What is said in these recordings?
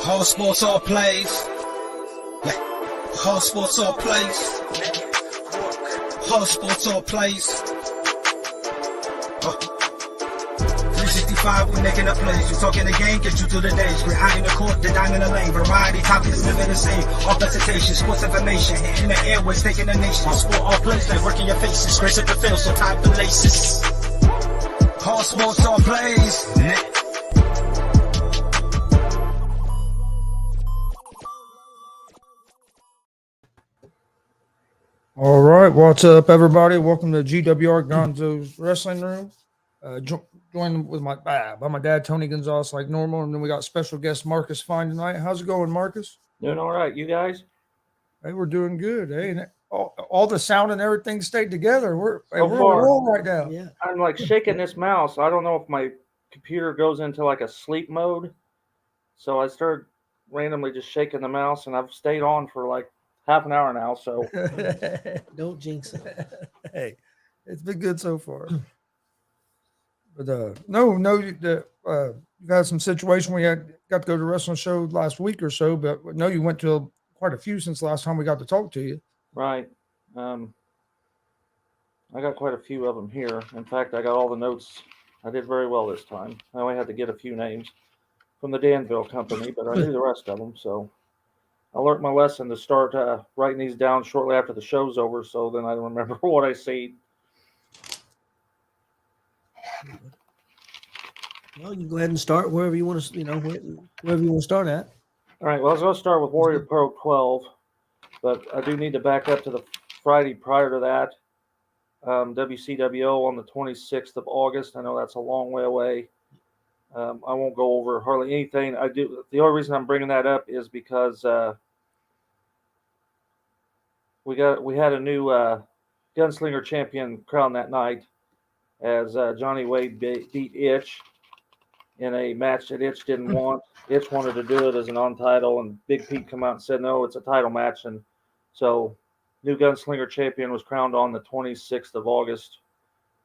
All sports, all plays. Yeah. All sports, all plays. All sports, all plays. 365, we making up plays. We talking the game, get you through the days. We're high in the court, the dime in the lane. Variety topics, never the same. All presentation, sports information. Hitting the airways, taking the nation. All sport, all plays, like working your faces. Grace at the field, so tie the laces. All sports, all plays. All right, what's up, everybody? Welcome to G.W.R. Gonzo's Wrestling Room. Joined with my by my dad, Tony Gonzalez, like normal, and then we got special guest Marcus Fine tonight. How's it going, Marcus? Doing all right, you guys? Hey, we're doing good. Hey, and all the sound and everything stayed together. We're So on a far. roll right now. Yeah. I'm like shaking this mouse. I don't know if my computer goes into like a sleep mode. So I started randomly just shaking the mouse, and I've stayed on for like half an hour now. So Don't jinx it. Hey, it's been good so far. But you got some situation we got to go to a wrestling show last week or so, but no, you went to quite a few since the last time we got to talk to you. right. I got quite a few of them here. In fact, I got all the notes. I did very well this time. I only had to get a few names from the Danville company, but I knew the rest of them. So I learned my lesson to start writing these down shortly after the show's over, so then I remember what I see. Well, you can go ahead and start wherever you want to, wherever you want to start at. All right, well, I was going to start with Warrior Pro 12, but I do need to back up to the Friday prior to that. WCWO on the 26th of August. I know that's a long way away. I won't go over hardly anything. The only reason I'm bringing that up is because we had a new gunslinger champion crowned that night as Johnny Wade beat Itch in a match that Itch didn't want. Itch wanted to do it as a non-title, and Big Pete come out and said, no, it's a title match. And so new gunslinger champion was crowned on the 26th of August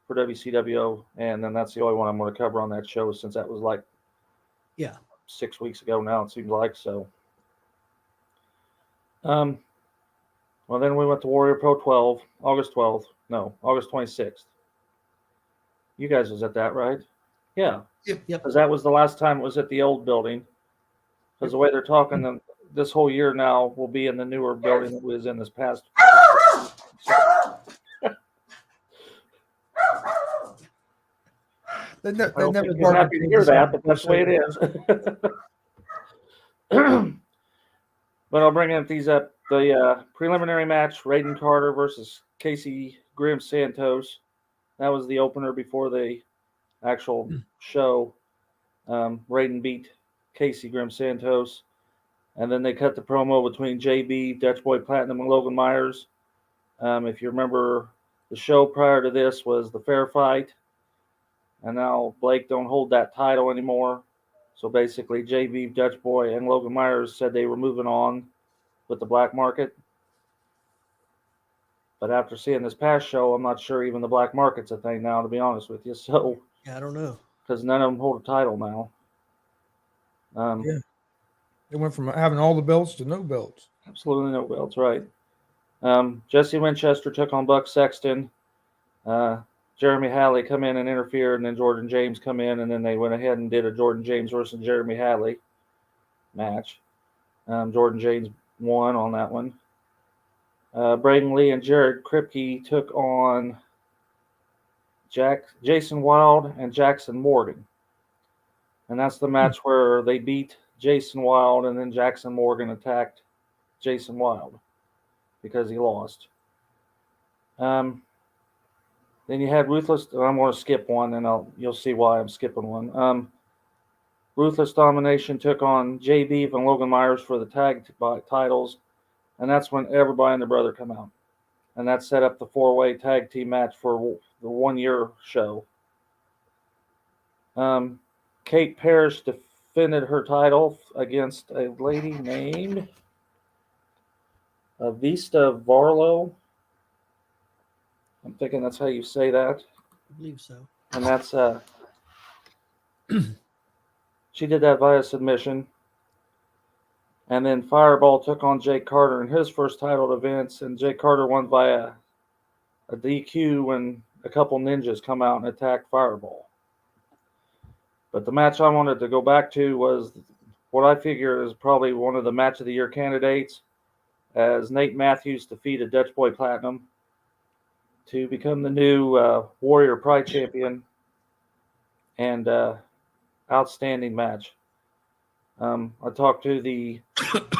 for WCWO. And then that's the only one I'm going to cover on that show, since that was like 6 weeks ago now, it seems like. So, well, then we went to Warrior Pro 12, August 26th. You guys was at that, right? Yeah. Yep. Because that was the last time it was at the old building. Because the way they're talking, this whole year now will be in the newer building that was in this past. They I don't never think you're happy to hear that, but that's the way it is. But I'll bring these up. The preliminary match, Raiden Carter versus Casey Grim Santos. That was the opener before the actual show. Raiden beat Casey Grim Santos. And then they cut the promo between JB, Dutch Boy Platinum, and Logan Myers. If you remember, the show prior to this was the fair fight. And now Blake don't hold that title anymore. So basically, JB, Dutch Boy, and Logan Myers said they were moving on with the black market. But after seeing this past show, I'm not sure even the black market's a thing now, to be honest with you. So, I don't know. because none of them hold a title now. Yeah. They went from having all the belts to no belts. Absolutely no belts, right. Jesse Winchester took on Buck Sexton. Jeremy Halley come in and interfere, and then Jordan James come in, and then they went ahead and did a Jordan James versus Jeremy Halley match. Jordan James won on that one. Braden Lee and Jared Kripke took on Jason Wilde and Jackson Morgan. And that's the match where they beat Jason Wilde, and then Jackson Morgan attacked Jason Wilde because he lost. Then you had Ruthless. I'm going to skip one, and you'll see why I'm skipping one. Ruthless Domination took on JB and Logan Myers for the tag titles, and that's when everybody and their brother come out. And that set up the four-way tag team match for the 1 year show. Kate Parrish defended her title against a lady named Vista Varlo. I'm thinking that's how you say that. I believe so. And that's she did that via submission. And then Fireball took on Jake Carter in his first title defense, and Jake Carter won via a DQ when a couple ninjas come out and attack Fireball. But the match I wanted to go back to was what I figure is probably one of the match of the year candidates, as Nate Matthews defeated Dutch Boy Platinum to become the new Warrior Pride champion, and outstanding match. I talked to the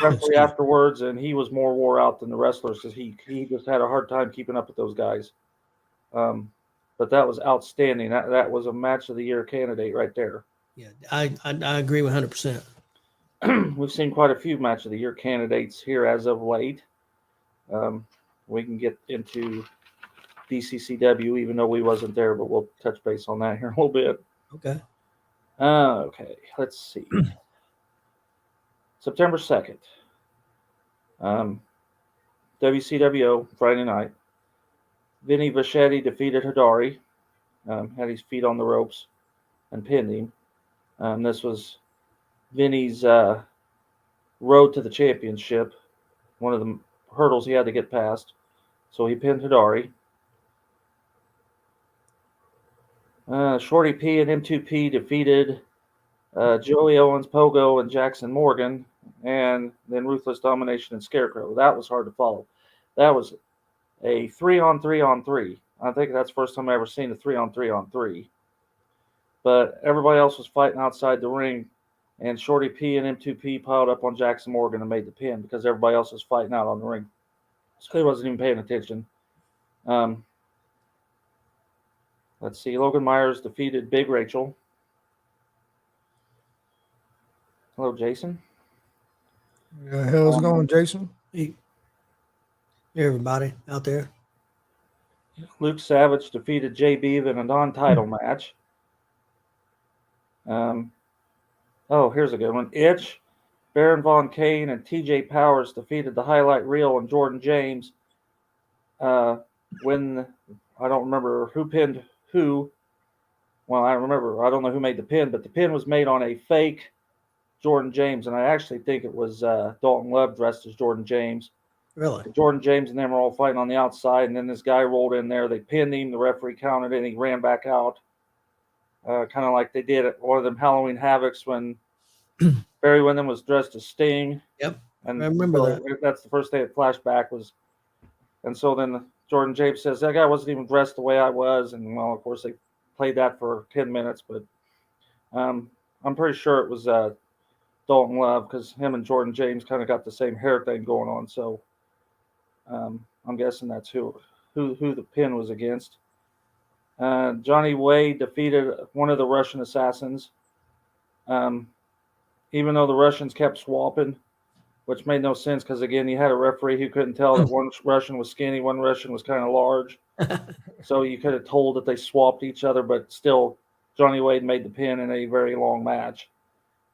referee afterwards, and he was more wore out than the wrestlers because he just had a hard time keeping up with those guys. But that was outstanding. That was a match of the year candidate right there. Yeah, I agree 100%. We've seen quite a few match of the year candidates here as of late. We can get into DCCW, even though we wasn't there, but we'll touch base on that here in a little bit. Okay. Okay, let's see. September 2nd. WCWO, Friday night. Vinny Vachetti defeated Hidari, had his feet on the ropes, and pinned him. This was Vinny's road to the championship, one of the hurdles he had to get past. So he pinned Hidari. Shorty P and M2P defeated Joey Owens, Pogo, and Jackson Morgan, and then Ruthless Domination and Scarecrow. That was hard to follow. That was a 3-on-3-on-3. I think that's the first time I ever seen a 3-on-3-on-3. But everybody else was fighting outside the ring, and Shorty P and M2P piled up on Jackson Morgan and made the pin because everybody else was fighting out on the ring. So he wasn't even paying attention. Let's see. Logan Myers defeated Big Rachel. Hello, Jason. How's it going, Jason? Hey, everybody out there. Luke Savage defeated Jay Beeve in a non-title match. Here's a good one. Itch, Baron Von Kane, and TJ Powers defeated the Highlight Reel and Jordan James. When I don't remember who pinned who. Well, I remember. I don't know who made the pin, but the pin was made on a fake Jordan James, and I actually think it was Dalton Love dressed as Jordan James. Really? Jordan James and them were all fighting on the outside, and then this guy rolled in there. They pinned him. The referee counted it, and he ran back out. Kind of like they did at one of them Halloween Havocs when Barry Windham was dressed as Sting. Yep. And I remember so that. That's the first day of flashback was. And so then Jordan James says, that guy wasn't even dressed the way I was. And, well, of course, they played that for 10 minutes. But I'm pretty sure it was Dalton Love because him and Jordan James kind of got the same hair thing going on. So I'm guessing that's who the pin was against. Johnny Wade defeated one of the Russian assassins. Even though the Russians kept swapping, which made no sense because, again, you had a referee who couldn't tell that one Russian was skinny, one Russian was kind of large. So you could have told that they swapped each other, but still Johnny Wade made the pin in a very long match.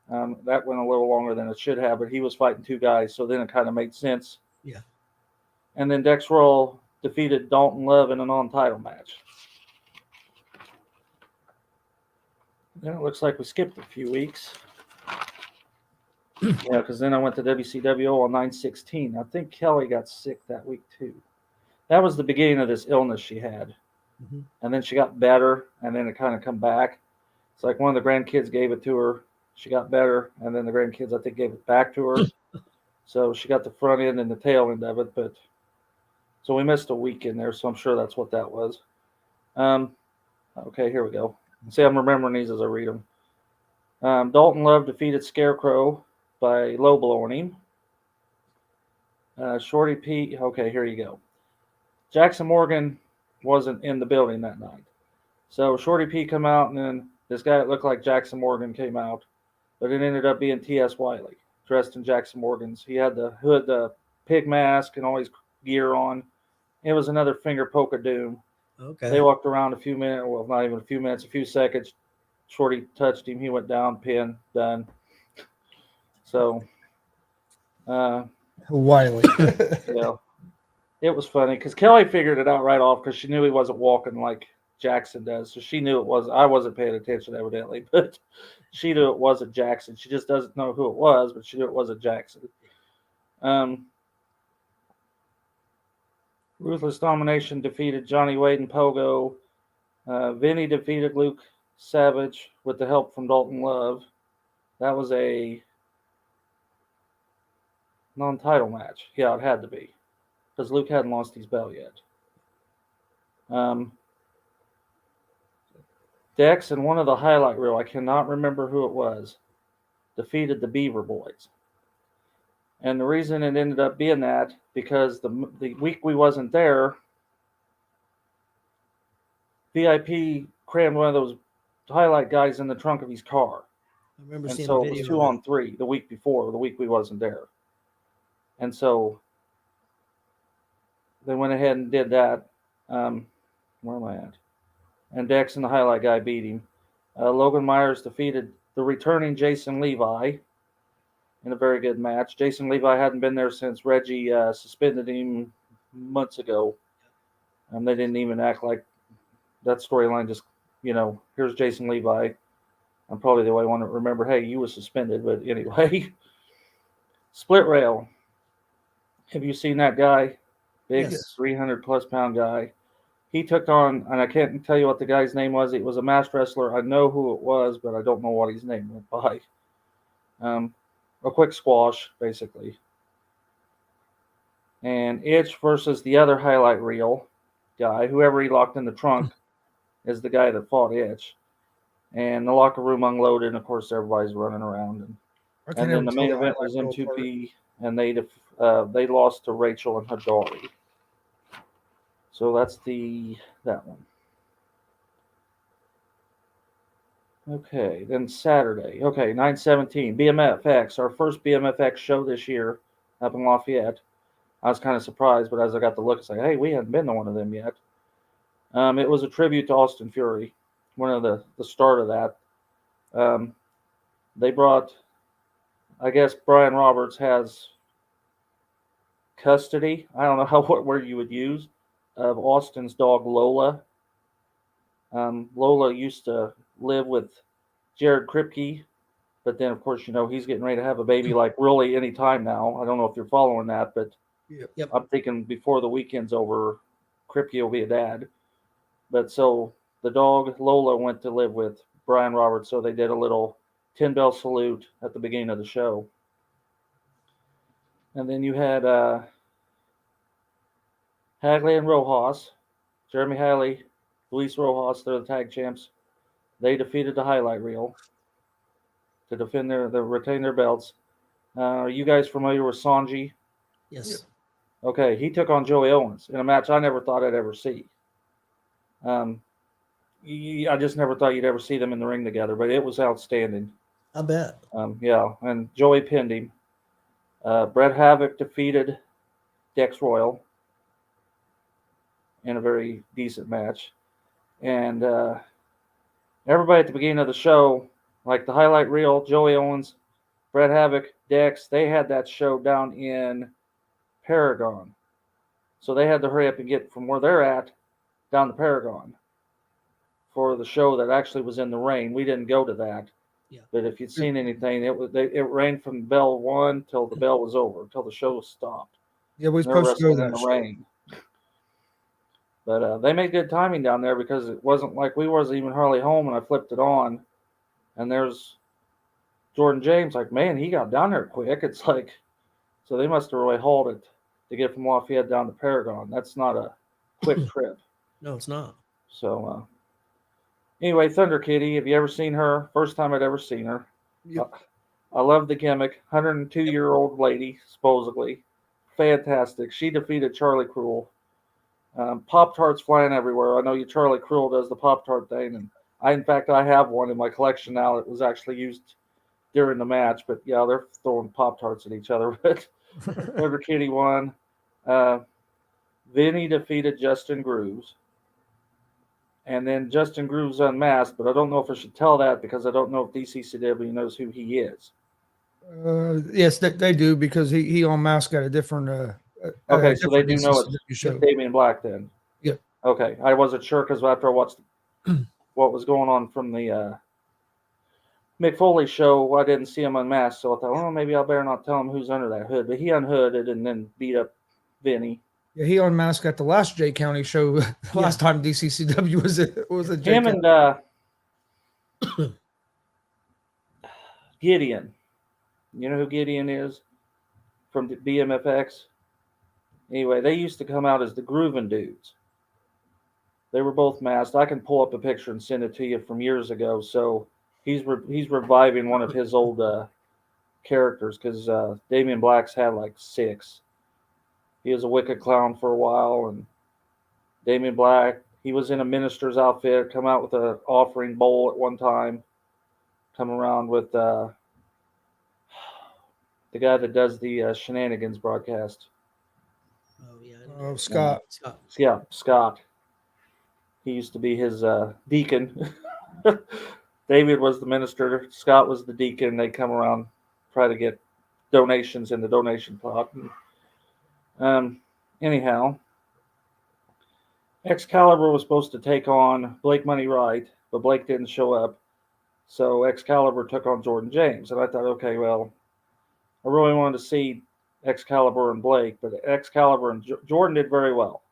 That went a little longer than it should have, but he was fighting two guys, so then it kind of made sense. Yeah. And then G.W.R defeated Dalton Love in a non-title match. Then it looks like we skipped a few weeks. Yeah, because then I went to WCWO on 9/16. I think Kelly got sick that week too. That was the beginning of this illness she had. Mm-hmm. And then she got better, and then it kind of come back. It's like one of the grandkids gave it to her. She got better, and then the grandkids, I think, gave it back to her. So she got the front end and the tail end of it. But so we missed a week in there, so I'm sure that's what that was. Okay, here we go. See, I'm remembering these as I read them. Dalton Love defeated Scarecrow by low blowing him. Shorty P. Okay, here you go. Jackson Morgan wasn't in the building that night. So Shorty P come out, and then this guy that looked like Jackson Morgan came out, but it ended up being T.S. Wiley, dressed in Jackson Morgan's. He had the hood, the pig mask, and all his gear on. It was another finger poke of doom. Okay. They walked around a few minutes, well, not even a few minutes, a few seconds. Shorty touched him. He went down, pin, done. So, Wiley. yeah, it was funny because Kelly figured it out right off because she knew he wasn't walking like Jackson does. So she knew it was. I wasn't paying attention evidently, but she knew it wasn't Jackson. She just doesn't know who it was, but she knew it wasn't Jackson. Ruthless Domination defeated Johnny Wade and Pogo. Vinny defeated Luke Savage with the help from Dalton Love. That was a non-title match. Yeah, it had to be, because Luke hadn't lost his belt yet. Dex and one of the highlight reel, I cannot remember who it was, defeated the Beaver Boys. And the reason it ended up being that, because the week we wasn't there, VIP crammed one of those highlight guys in the trunk of his car. I remember And seeing so a it was video. 2-on-3 the week before, the week we wasn't there. And so they went ahead and did that. Where am I at? And Dex and the highlight guy beat him. Logan Myers defeated the returning Jason Levi in a very good match. Jason Levi hadn't been there since Reggie suspended him months ago. And they didn't even act like that storyline. Just, here's Jason Levi. I'm probably the only one that remember, hey, you were suspended. But anyway, Split Rail. Have you seen that guy? Big, Yes. 300-plus pound guy. He took on, and I can't tell you what the guy's name was. It was a masked wrestler. I know who it was, but I don't know what his name went by. A quick squash, basically. And Itch versus the other highlight reel guy. Whoever he locked in the trunk is the guy that fought Itch. And the locker room unloaded, and of course everybody's running around. And then the main event was M2P, and they lost to Rachel and Hajari. So that's that one. Okay, then Saturday. Okay, 9/17, BMFX, our first BMFX show this year up in Lafayette. I was kind of surprised, but as I got to look, it's like, hey, we hadn't been to one of them yet. It was a tribute to Austin Fury, one of the start of that. They brought, I guess Brian Roberts has custody, I don't know what word you would use, of Austin's dog Lola. Lola used to live with Jared Kripke, but then of course he's getting ready to have a baby like really any time now. I don't know if you're following that, but Yep. I'm thinking before the weekend's over, Kripke will be a dad. But so the dog Lola went to live with Brian Roberts, so they did a little 10-bell salute at the beginning of the show. And then you had Hagley and Rojas, Jeremy Hagley, Luis Rojas, they're the tag champs. They defeated the highlight reel to retain their belts. Are you guys familiar with Sanji? Yes. Okay, he took on Joey Owens in a match I never thought I'd ever see. I just never thought you'd ever see them in the ring together, but it was outstanding. I bet. Yeah, and Joey pinned him. Bret Havoc defeated Dex Royal in a very decent match. And everybody at the beginning of the show, like the highlight reel, Joey Owens, Bret Havoc, Dex, they had that show down in Paragon. So they had to hurry up and get from where they're at down to Paragon for the show that actually was in the rain. We didn't go to that. Yeah. But if you'd seen anything, it rained from bell one till the bell was over, till the show was stopped. Yeah, we were They're supposed to go wrestling to in that the show. rain. But they made good timing down there because it wasn't like we wasn't even hardly home when I flipped it on. And there's Jordan James, like, man, he got down there quick. It's like, so they must have really hauled it to get from Lafayette down to Paragon. That's not a quick trip. No, it's not. So, anyway, Thunder Kitty, have you ever seen her? First time I'd ever seen her. Yep. I love the gimmick. 102-year-old lady, supposedly. Fantastic. She defeated Charlie Cruel. Pop-Tarts flying everywhere. I know Charlie Cruel does the Pop-Tart thing. And in fact, I have one in my collection now that was actually used during the match. But, yeah, they're throwing Pop-Tarts at each other. But Thunder Kitty won. Vinny defeated Justin Grooves. And then Justin Grooves unmasked, but I don't know if I should tell that because I don't know if DCCW knows who he is. Yes, they do because he unmasked at a different. Okay, so they do know it's show. Damian Black then. Yeah. Okay, I wasn't sure because after I watched what was going on from the Mick Foley's show, I didn't see him unmasked, so I thought, well, maybe I better not tell him who's under that hood. But he unhooded and then beat up Vinny. Yeah, he unmasked at the last J County show. The last time DCCW was a J Him County. and Gideon. You know who Gideon is from the BMFX? Anyway, they used to come out as the Groovin' Dudes. They were both masked. I can pull up a picture and send it to you from years ago. So he's reviving one of his old characters because Damian Black's had like 6. He was a wicked clown for a while, and Damian Black, he was in a minister's outfit, come out with an offering bowl at one time, come around with the guy that does the Shenanigans broadcast. Oh yeah. Oh, Scott. Yeah, Scott. He used to be his deacon. David was the minister. Scott was the deacon. They come around, try to get donations in the donation pot. Anyhow, Excalibur was supposed to take on Blake Money Wright, but Blake didn't show up. So Excalibur took on Jordan James. And I thought, okay, well, I really wanted to see Excalibur and Blake, but Excalibur and Jordan did very well.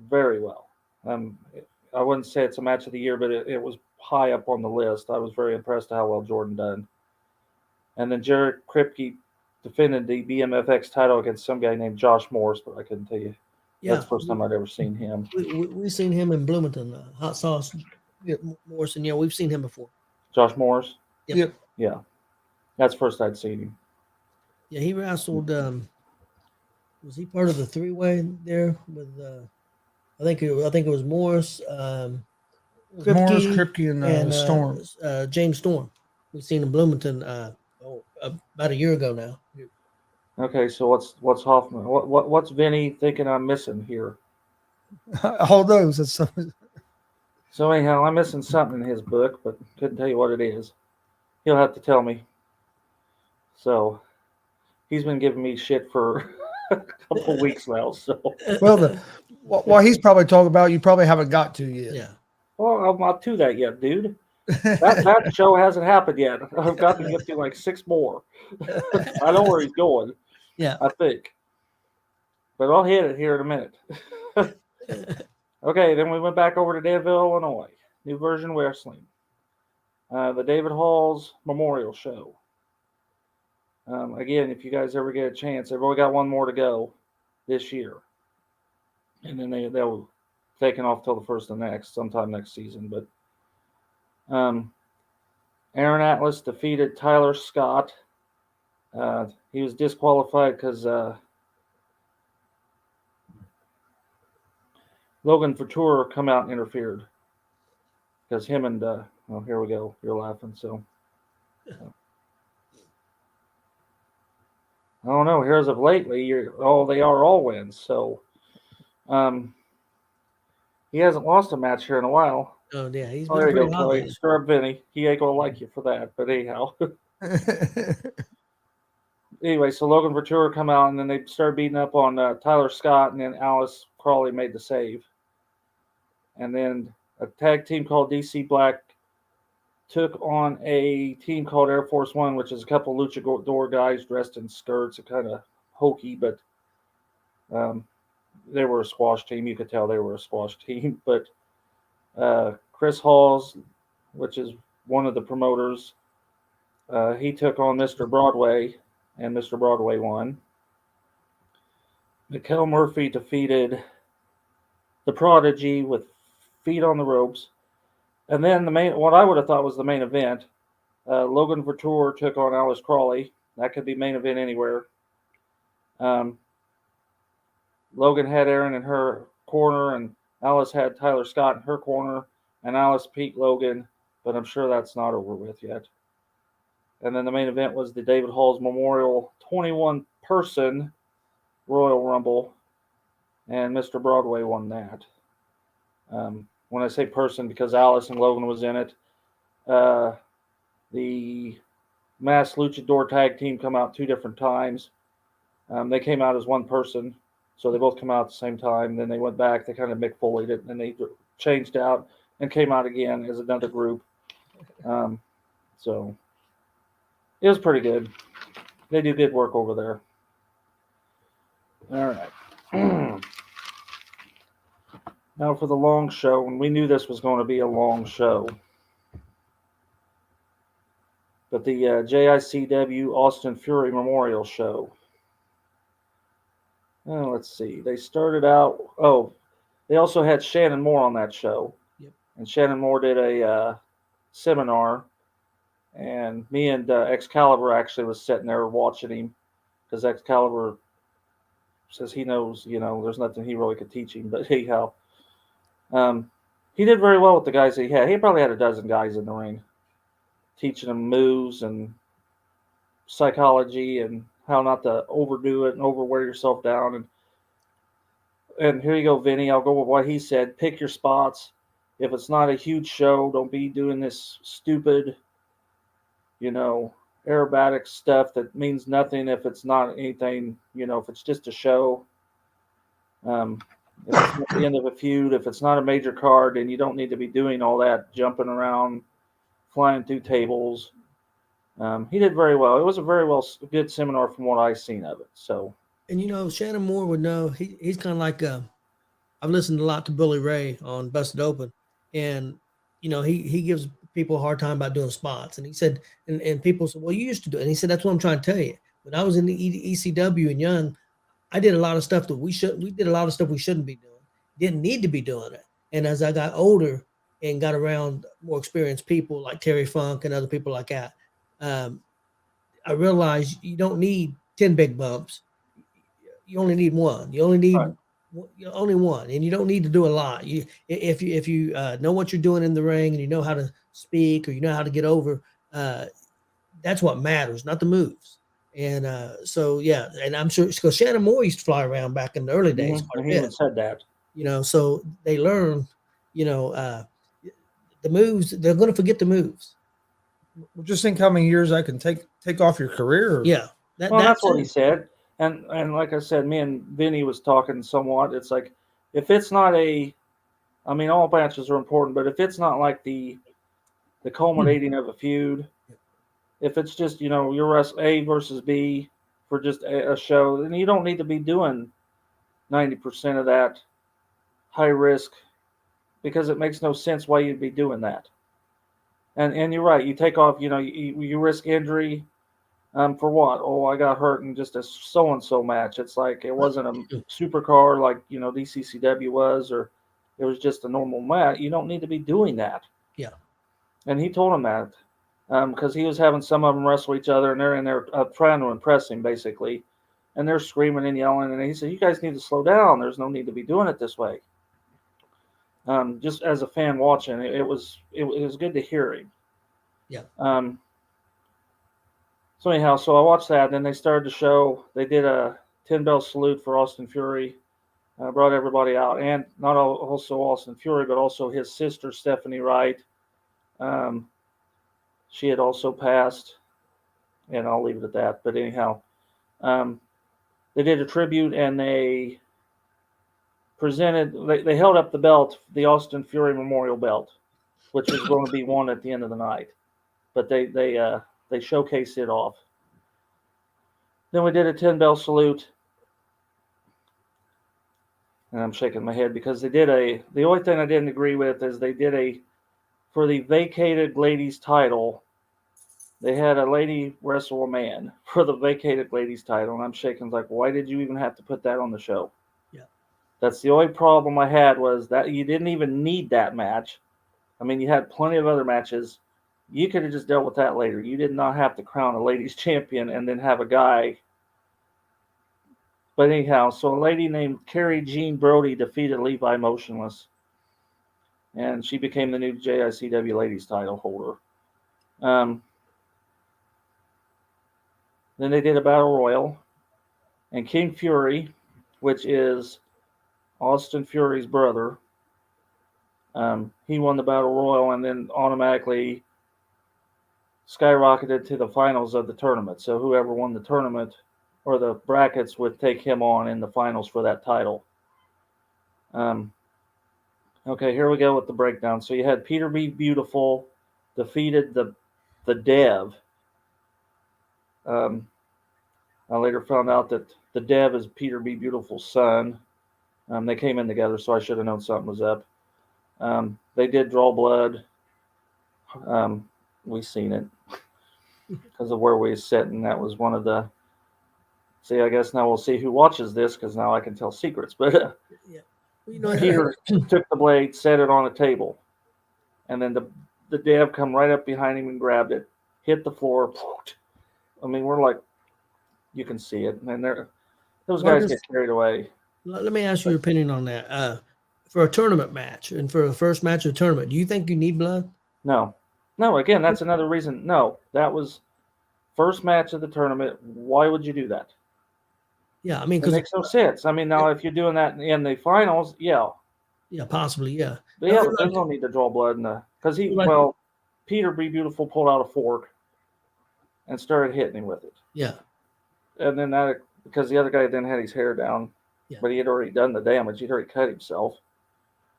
Very well. I wouldn't say it's a match of the year, but it was high up on the list. I was very impressed at how well Jordan done. And then Jared Kripke defended the BMFX title against some guy named Josh Morris, but I couldn't tell you. Yeah, That's the first time I'd ever seen him. We've seen him in Bloomington, Hot Sauce Morrison. Yeah, we've seen him before. Josh Morris? Yep. Yeah. That's the first I'd seen him. Yeah, he wrestled. Was he part of the 3-way there with? I think it was Morris, Kripke, and Storm. James Storm. We've seen in Bloomington about a year ago now. Okay, so what's Hoffman? What's Vinny thinking I'm missing here? All those. That's something. So anyhow, I'm missing something in his book, but couldn't tell you what it is. He'll have to tell me. So he's been giving me shit for a couple of weeks now. So Well, while he's probably talking about, you probably haven't got to yet. Yeah. well, I'm not to that yet, dude. That show hasn't happened yet. I've got to get to like 6 more. I know where he's going. Yeah. I think. But I'll hit it here in a minute. Okay, then we went back over to Danville, Illinois. New Version Wrestling. The David Hall's Memorial Show. Again, if you guys ever get a chance, they've only got one more to go this year. And then they'll take it off till the first of sometime next season. But Aaron Atlas defeated Tyler Scott. He was disqualified because Logan Couture come out and interfered. Because him and, well, here we go. You're laughing, so. I don't know. Here's of lately, they are all wins. So, he hasn't lost a match here in a while. Oh yeah, he's Oh, been there you pretty go, hot. Kelly. Stir up Vinny. He ain't gonna like you for that, but anyhow. Anyway, so Logan Couture come out, and then they started beating up on Tyler Scott, and then Alice Crawley made the save. And then a tag team called DC Black took on a team called Air Force One, which is a couple of luchador guys dressed in skirts, kind of hokey, but they were a squash team. You could tell they were a squash team. But Chris Halls, which is one of the promoters, he took on Mr. Broadway, and Mr. Broadway won. Mikkel Murphy defeated the Prodigy with feet on the ropes. And then what I would have thought was the main event, Logan Couture took on Alice Crawley. That could be main event anywhere. Logan had Aaron in her corner, and Alice had Tyler Scott in her corner, and Alice beat Logan, but I'm sure that's not over with yet. And then the main event was the David Hall's Memorial 21-person Royal Rumble, and Mr. Broadway won that. When I say person, because Alice and Logan was in it. The Mass Luchador tag team come out 2 different times. They came out as one person, so they both come out at the same time. Then they went back. They kind of Mick Foleyed it, and they changed out and came out again as another group. So it was pretty good. They do good work over there. All right. Now for the long show, and we knew this was going to be a long show. But the JICW Austin Fury Memorial Show. Let's see. They started out. Oh, they also had Shannon Moore on that show. Yep. And Shannon Moore did a seminar. And me and Excalibur actually was sitting there watching him because Excalibur says he knows, there's nothing he really could teach him. But anyhow, he did very well with the guys that he had. He probably had a dozen guys in the ring, teaching them moves and psychology and how not to overdo it and overwear yourself down. And here you go, Vinny. I'll go with what he said. Pick your spots. If it's not a huge show, don't be doing this stupid, aerobatic stuff that means nothing if it's not anything, if it's just a show. If it's not the end of a feud, if it's not a major card, then you don't need to be doing all that jumping around, flying through tables. He did very well. It was a very good seminar from what I've seen of it. So, And Shannon Moore would know. He's kind of like I've listened a lot to Billy Ray on Busted Open, and he gives people a hard time about doing spots. And he said, and people said, well, you used to do it. And he said, that's what I'm trying to tell you. When I was in the ECW and young, I did a lot of stuff that we did a lot of stuff we shouldn't be doing. Didn't need to be doing it. And as I got older and got around more experienced people like Terry Funk and other people like that, I realized you don't need 10 big bumps. You only need one. You only need only one, and you don't need to do a lot. If you know what you're doing in the ring and you know how to speak or you know how to get over, that's what matters, not the moves. And so yeah, and I'm sure because Shannon Moore used to fly around back in the early days. He even said that. So they learn, the moves. They're going to forget the moves. Well, just think how many years I can take off your career. Yeah, that's what he said. And like I said, me and Vinny was talking somewhat. It's like if it's not all matches are important, but if it's not like the culminating of a feud, if it's just you're A versus B for just a show, then you don't need to be doing 90% of that high risk because it makes no sense why you'd be doing that. And you're right. You take off. You risk injury. For what? Oh, I got hurt in just a so-and-so match. It's like it wasn't a supercar like, DCCW was, or it was just a normal match. You don't need to be doing that. Yeah. And he told him that because he was having some of them wrestle each other, and they're in there trying to impress him, basically. And they're screaming and yelling, and he said, you guys need to slow down. There's no need to be doing it this way. Just as a fan watching, it was good to hear him. Yeah. So anyhow, I watched that. Then they started the show. They did a 10-bell salute for Austin Fury. Brought everybody out, and not also Austin Fury, but also his sister Stephanie Wright. She had also passed, and I'll leave it at that. But anyhow, they did a tribute, and they presented. They held up the belt, the Austin Fury Memorial Belt, which was going to be won at the end of the night. But they showcased it off. Then we did a 10-bell salute. And I'm shaking my head because they did the only thing I didn't agree with is they did for the vacated ladies title, they had a lady wrestle a man for the vacated ladies title. And I'm shaking like, why did you even have to put that on the show? Yeah. That's the only problem I had was that you didn't even need that match. You had plenty of other matches. You could have just dealt with that later. You did not have to crown a ladies champion and then have a guy. But anyhow, so a lady named Carrie Jean Brody defeated Levi Motionless. And she became the new JICW ladies title holder. Then they did a battle royal. And King Fury, which is Austin Fury's brother, he won the battle royal and then automatically skyrocketed to the finals of the tournament. So whoever won the tournament or the brackets would take him on in the finals for that title. Okay, here we go with the breakdown. So you had Peter B. Beautiful defeated the the Dev. I later found out that the Dev is Peter B. Beautiful's son. They came in together, so I should have known something was up. They did draw blood. We seen it because of where we was sitting. That was one of the. See, I guess now we'll see who watches this because now I can tell secrets. But Yeah. Well, you know, Peter took the blade, set it on a table, and then the Dev come right up behind him and grabbed it, hit the floor. I mean, we're like, you can see it, and those guys get carried away. Let me ask you your opinion on that. For a tournament match and for the first match of the tournament, do you think you need blood? No. Again, that's another reason. No, that was first match of the tournament. Why would you do that? Yeah, I mean, It because makes no sense. I mean, now if you're doing that in the finals, yeah. Yeah, possibly, yeah. But yeah, there's no need to draw blood in the because Peter B. Beautiful pulled out a fork and started hitting him with it. Yeah. And then that because the other guy then had his hair down, but he had already done the damage. He'd already cut himself.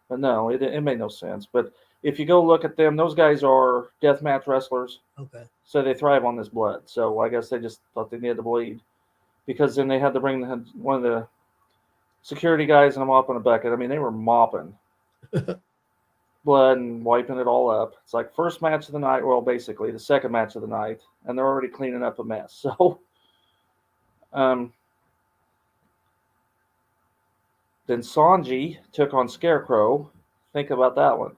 But no, it made no sense. But if you go look at them, those guys are deathmatch wrestlers. Okay. So they thrive on this blood. So I guess they just thought they needed to bleed because then they had to bring one of the security guys and a mop and a bucket. I mean, they were mopping blood and wiping it all up. It's like first match of the night, well, basically the second match of the night, and they're already cleaning up a mess. So, then Sanji took on Scarecrow. Think about that one.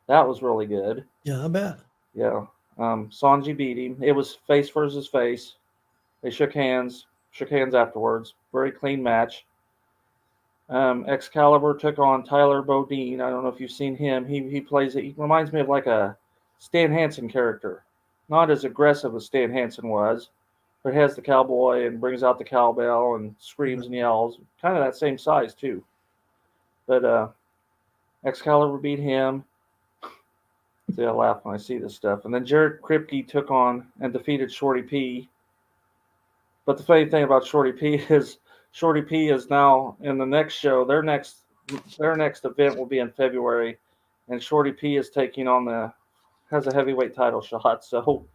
That was really good. Yeah, I bet. Yeah. Sanji beat him. It was face versus face. They shook hands afterwards. Very clean match. Excalibur took on Tyler Bodine. I don't know if you've seen him. He plays it. He reminds me of like a Stan Hansen character. Not as aggressive as Stan Hansen was, but has the cowboy and brings out the cowbell and screams and yells. Kind of that same size too. But Excalibur beat him. See, I laugh when I see this stuff. And then Jared Kripke took on and defeated Shorty P. But the funny thing about Shorty P is Shorty P is now in the next show. Their next event will be in February, and Shorty P is taking on has a heavyweight title shot. So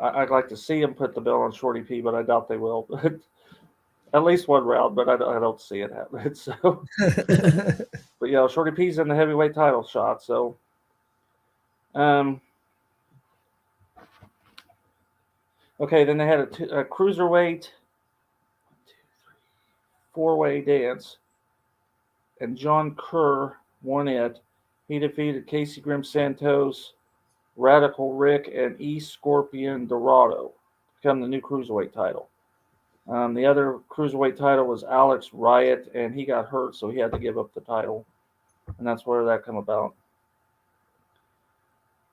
I'd like to see him put the belt on Shorty P, but I doubt they will. But at least one round, but I don't see it happening. So, but yeah, Shorty P's in the heavyweight title shot. So, okay, then they had a cruiserweight, 4-way dance, and John Kerr won it. He defeated Casey Grim Santos, Radical Rick, and East Scorpion Dorado to become the new cruiserweight title. The other cruiserweight title was Alex Riot, and he got hurt, so he had to give up the title, and that's where that came about.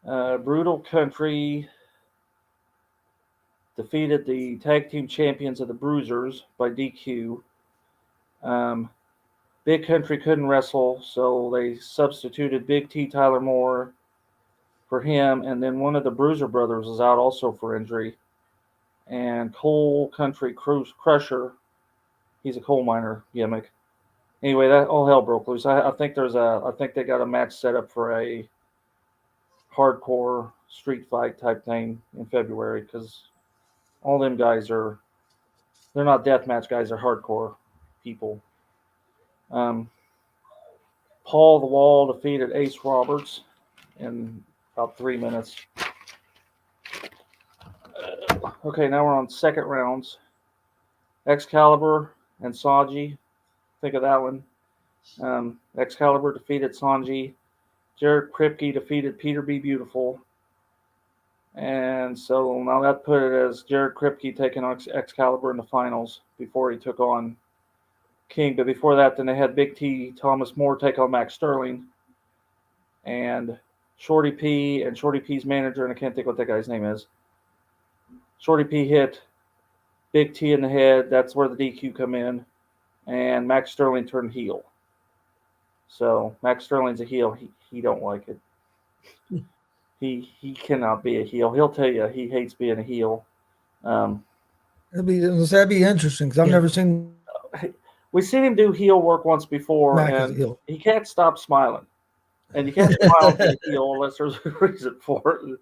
Brutal Country defeated the tag team champions of the Bruisers by DQ. Big Country couldn't wrestle, so they substituted Big T Tyler Moore for him, and then one of the Bruiser brothers was out also for injury. And Coal Country Crusher, he's a coal miner gimmick. Anyway, that all hell broke loose. I think they got a match set up for a hardcore street fight type thing in February because all them guys they're not deathmatch guys, they're hardcore people. Paul the Wall defeated Ace Roberts in about 3 minutes. Okay, now we're on second rounds. Excalibur and Sanji. Think of that one. Excalibur defeated Sanji. Jared Kripke defeated Peter B. Beautiful. And so now that put it as Jared Kripke taking on Excalibur in the finals before he took on King. But before that, then they had Big T Thomas Moore take on Max Sterling. And Shorty P and Shorty P's manager, and I can't think what that guy's name is. Shorty P hit Big T in the head. That's where the DQ come in. And Max Sterling turned heel. So Max Sterling's a heel. He don't like it. He cannot be a heel. He'll tell you he hates being a heel. That'd be interesting because I've never seen. We've seen him do heel work once before, Mac and he can't stop smiling. And you can't smile and be a heel unless there's a reason for it.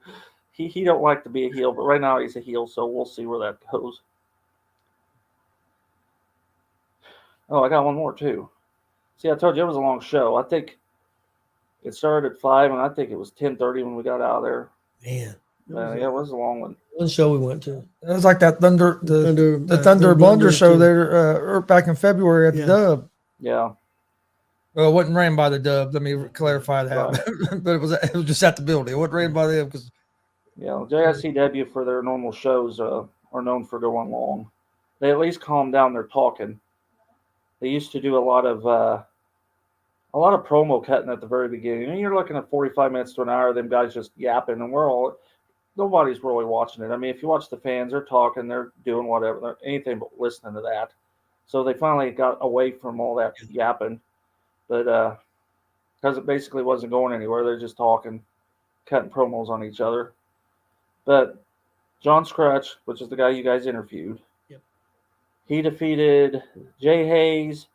He don't like to be a heel, but right now he's a heel, so we'll see where that goes. Oh, I got one more too. See, I told you it was a long show. I think it started at 5, and I think it was 10:30 when we got out of there. Man, Yeah, it was a long one. one show we went to. It was like that Thunder Thunder Blunder show too. there back in February at the Dub. Yeah. Well, it wasn't ran by the Dub. Let me clarify that. Right. But it was just at the building. It wasn't ran by them because. Yeah, JICW for their normal shows are known for going long. They at least calm down their talking. They used to do a lot of promo cutting at the very beginning. And you're looking at 45 minutes to an hour, them guys just yapping, and nobody's really watching it. I mean, if you watch the fans, they're talking, they're doing whatever, they're anything but listening to that. So they finally got away from all that yapping, but because it basically wasn't going anywhere, they're just talking, cutting promos on each other. But John Scratch, which is the guy you guys interviewed, he defeated Jay Hayes,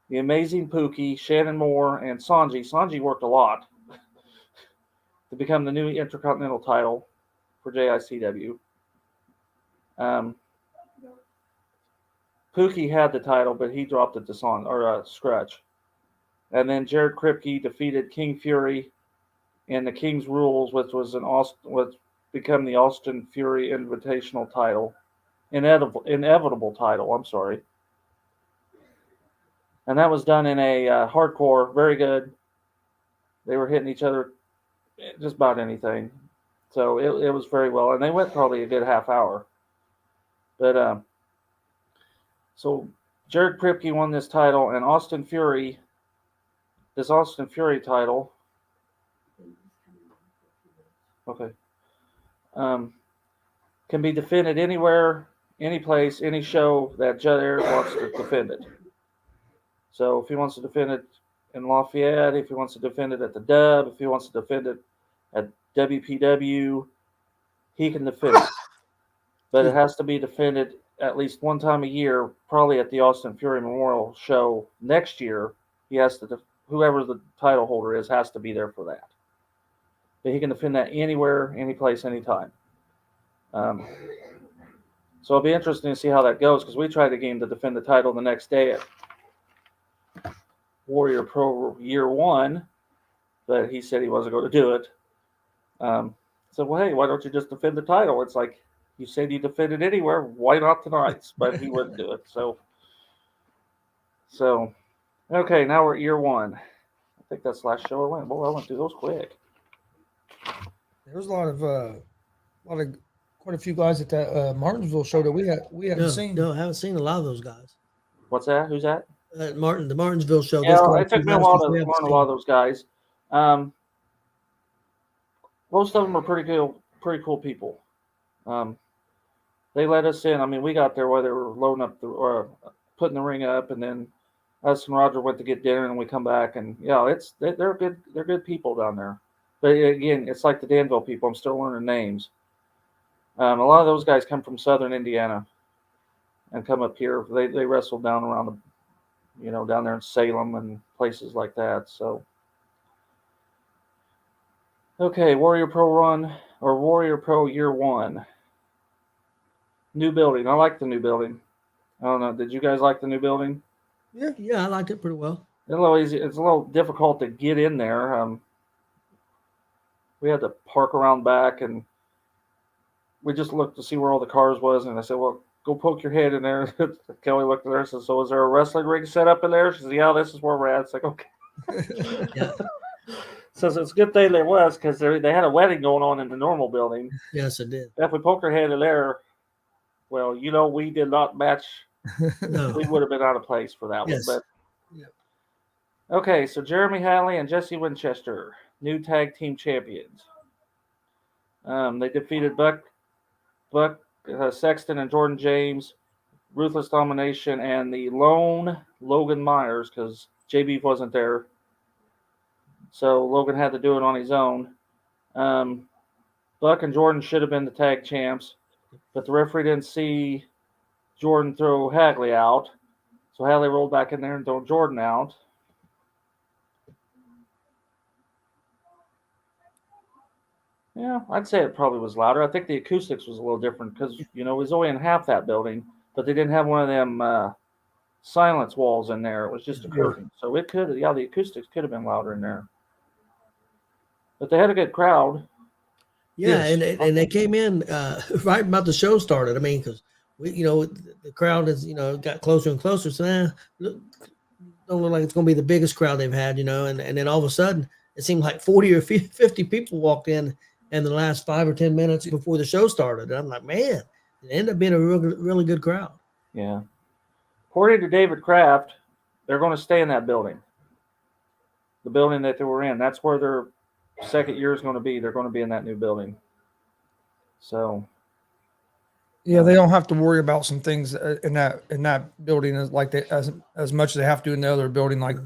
the Amazing Pookie, Shannon Moore, and Sanji. Sanji worked a lot to become the new Intercontinental title for JICW. Pookie had the title, but he dropped it to Scratch. And then Jared Kripke defeated King Fury in the King's Rules, which was become the Austin Fury Invitational title, inevitable title. I'm sorry. And that was done in a hardcore, very good. They were hitting each other just about anything. So it was very well. And they went probably a good half hour. But so Jared Kripke won this title, and this Austin Fury title, okay, can be defended anywhere, any place, any show that J.W.R wants to defend it. So if he wants to defend it in Lafayette, if he wants to defend it at the Dub, if he wants to defend it at WPW, he can defend it. But it has to be defended at least one time a year, probably at the Austin Fury Memorial Show next year. He has to, whoever the title holder is, has to be there for that. But he can defend that anywhere, any place, anytime. So it'll be interesting to see how that goes, because we tried to get him to defend the title the next day at Warrior Pro Year 1, but he said he wasn't going to do it. So, well, hey, why don't you just defend the title? It's like, you said you defend it anywhere, why not tonight? But he wouldn't do it. So okay, now we're at Year 1. I think that's the last show I went. Boy, I went through those quick. There was quite a few guys at that Martinsville show that we haven't seen. No, I haven't seen a lot of those guys. What's that? Who's that? The Martinsville show. Yeah, it took me a while to learn a lot of those guys. Most of them are pretty cool people. They let us in. I mean, we got there while they were loading up or putting the ring up, and then us and Roger went to get dinner, and we come back, and they're good people down there. But again, it's like the Danville people. I'm still learning names. A lot of those guys come from Southern Indiana and come up here. They wrestled down around down there in Salem and places like that. So, okay, Warrior Pro Year 1. New building. I like the new building. I don't know. Did you guys like the new building? Yeah, I liked it pretty well. It's a little easy. It's a little difficult to get in there. We had to park around back, and we just looked to see where all the cars was. And I said, "Well, go poke your head in there." Kelly looked at her and said, "So is there a wrestling ring set up in there?" She said, "Yeah, this is where we're at." It's like, okay. Yeah. So it's a good thing there was, because they had a wedding going on in the normal building. Yes, it did. If we poked our head in there, well, we did not match. No. We would have been out of place for that Yes. one. But okay, so Jeremy Hadley and Jesse Winchester, new tag team champions. They defeated Buck Sexton and Jordan James, Ruthless Domination, and the lone Logan Myers, because JB wasn't there. So Logan had to do it on his own. Buck and Jordan should have been the tag champs, but the referee didn't see Jordan throw Hagley out. So Hagley rolled back in there and threw Jordan out. Yeah, I'd say it probably was louder. I think the acoustics was a little different because it was only in half that building, but they didn't have one of them silence walls in there. It was just a curtain, so it could, the acoustics could have been louder in there. But they had a good crowd. Yeah, Yes. and they came in right about the show started. I mean, because the crowd is got closer and closer. So don't look like it's going to be the biggest crowd they've had, and then all of a sudden it seemed like 40 or 50 people walked in the last 5 or 10 minutes before the show started. And I'm like, man, it ended up being a really good crowd. Yeah. According to David Kraft, they're going to stay in that building. The building that they were in. That's where their second year is going to be. They're going to be in that new building. So. Yeah, they don't have to worry about some things in that building as much as they have to in the other building, like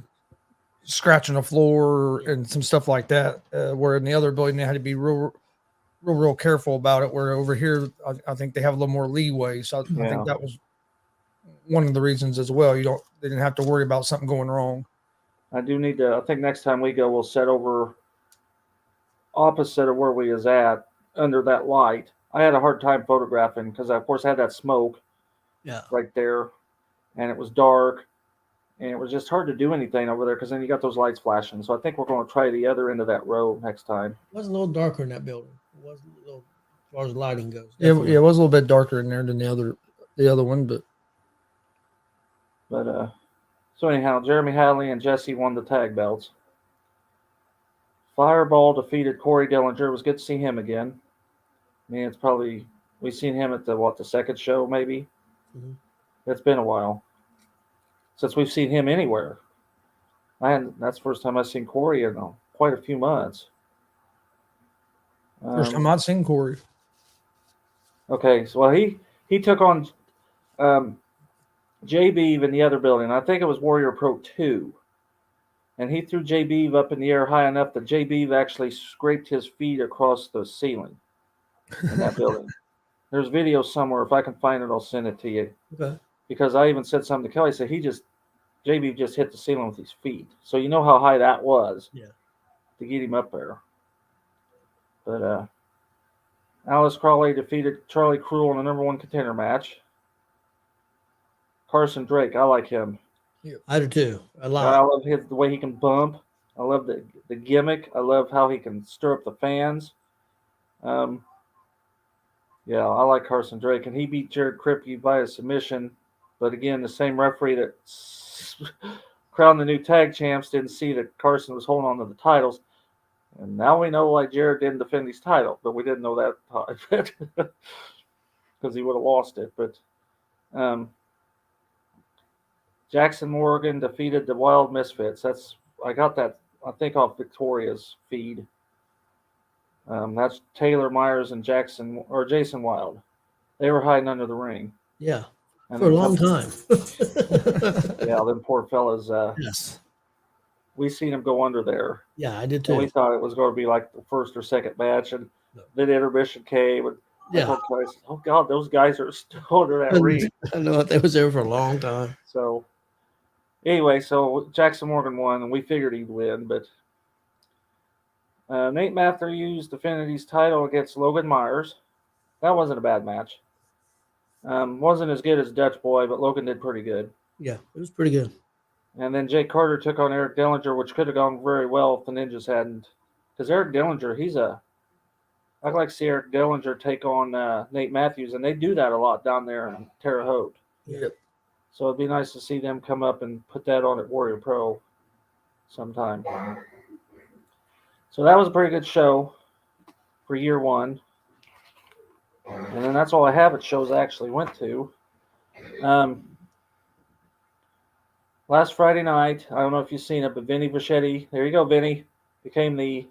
scratching the floor and some stuff like that. Where in the other building they had to be real careful about it. Where over here, I think they have a little more leeway. So I think that was one of the reasons as well. They didn't have to worry about something going wrong. I do need to. I think next time we go, we'll set over opposite of where we is at under that light. I had a hard time photographing because I, of course, had that smoke right there, and it was dark, and it was just hard to do anything over there because then you got those lights flashing. So I think we're going to try the other end of that row next time. It was a little darker in that building. It was a little, as far as lighting goes. Yeah, it was a little bit darker in there than the other one, but so anyhow, Jeremy Hadley and Jesse won the tag belts. Fireball defeated Corey Dillinger. It was good to see him again. I mean, it's probably we've seen him at the second show maybe. Mm-hmm. It's been a while since we've seen him anywhere. That's the first time I've seen Corey in quite a few months. First time I've seen Corey. Okay, so he took on J.B. in the other building. I think it was Warrior Pro 2. And he threw J.B. up in the air high enough that J.B. actually scraped his feet across the ceiling in that building. There's video somewhere. If I can find it, I'll send it to you. Okay. Because I even said something to Kelly. I said J.B. just hit the ceiling with his feet. So you know how high that was to get him up there. But Alice Crawley defeated Charlie Cruel in the number 1 contender match. Carson Drake, I like him. I do too. A lot. I love the way he can bump. I love the gimmick. I love how he can stir up the fans. I like Carson Drake, and he beat Jared Kripke by a submission. But again, the same referee that crowned the new tag champs didn't see that Carson was holding on to the titles. And now we know why Jared didn't defend his title, but we didn't know that because he would have lost it. But Jackson Morgan defeated the Wild Misfits. I got that, I think, off Victoria's feed. That's Taylor Myers and Jason Wild. They were hiding under the ring. Yeah, for a long time. Yeah, them poor fellas. Yes. We seen them go under there. Yeah, I did too. And we thought it was going to be like the first or second match, and then intermission came. And oh God, those guys are still under that ring. I know they was there for a long time. So anyway, Jackson Morgan won, and we figured he'd win, but Nate Matthews defended his title against Logan Myers. That wasn't a bad match. Wasn't as good as Dutch Boy, but Logan did pretty good. Yeah, it was pretty good. And then Jake Carter took on Eric Dillinger, which could have gone very well if the Ninjas hadn't. Because Eric Dillinger, I'd like to see Eric Dillinger take on Nate Matthews, and they do that a lot down there in Terre Haute. Yep. So it'd be nice to see them come up and put that on at Warrior Pro sometime. So that was a pretty good show for year 1. And then that's all I have at shows I actually went to. Last Friday night, I don't know if you've seen it, but Vinny Vachetti, there you go, Vinny, became the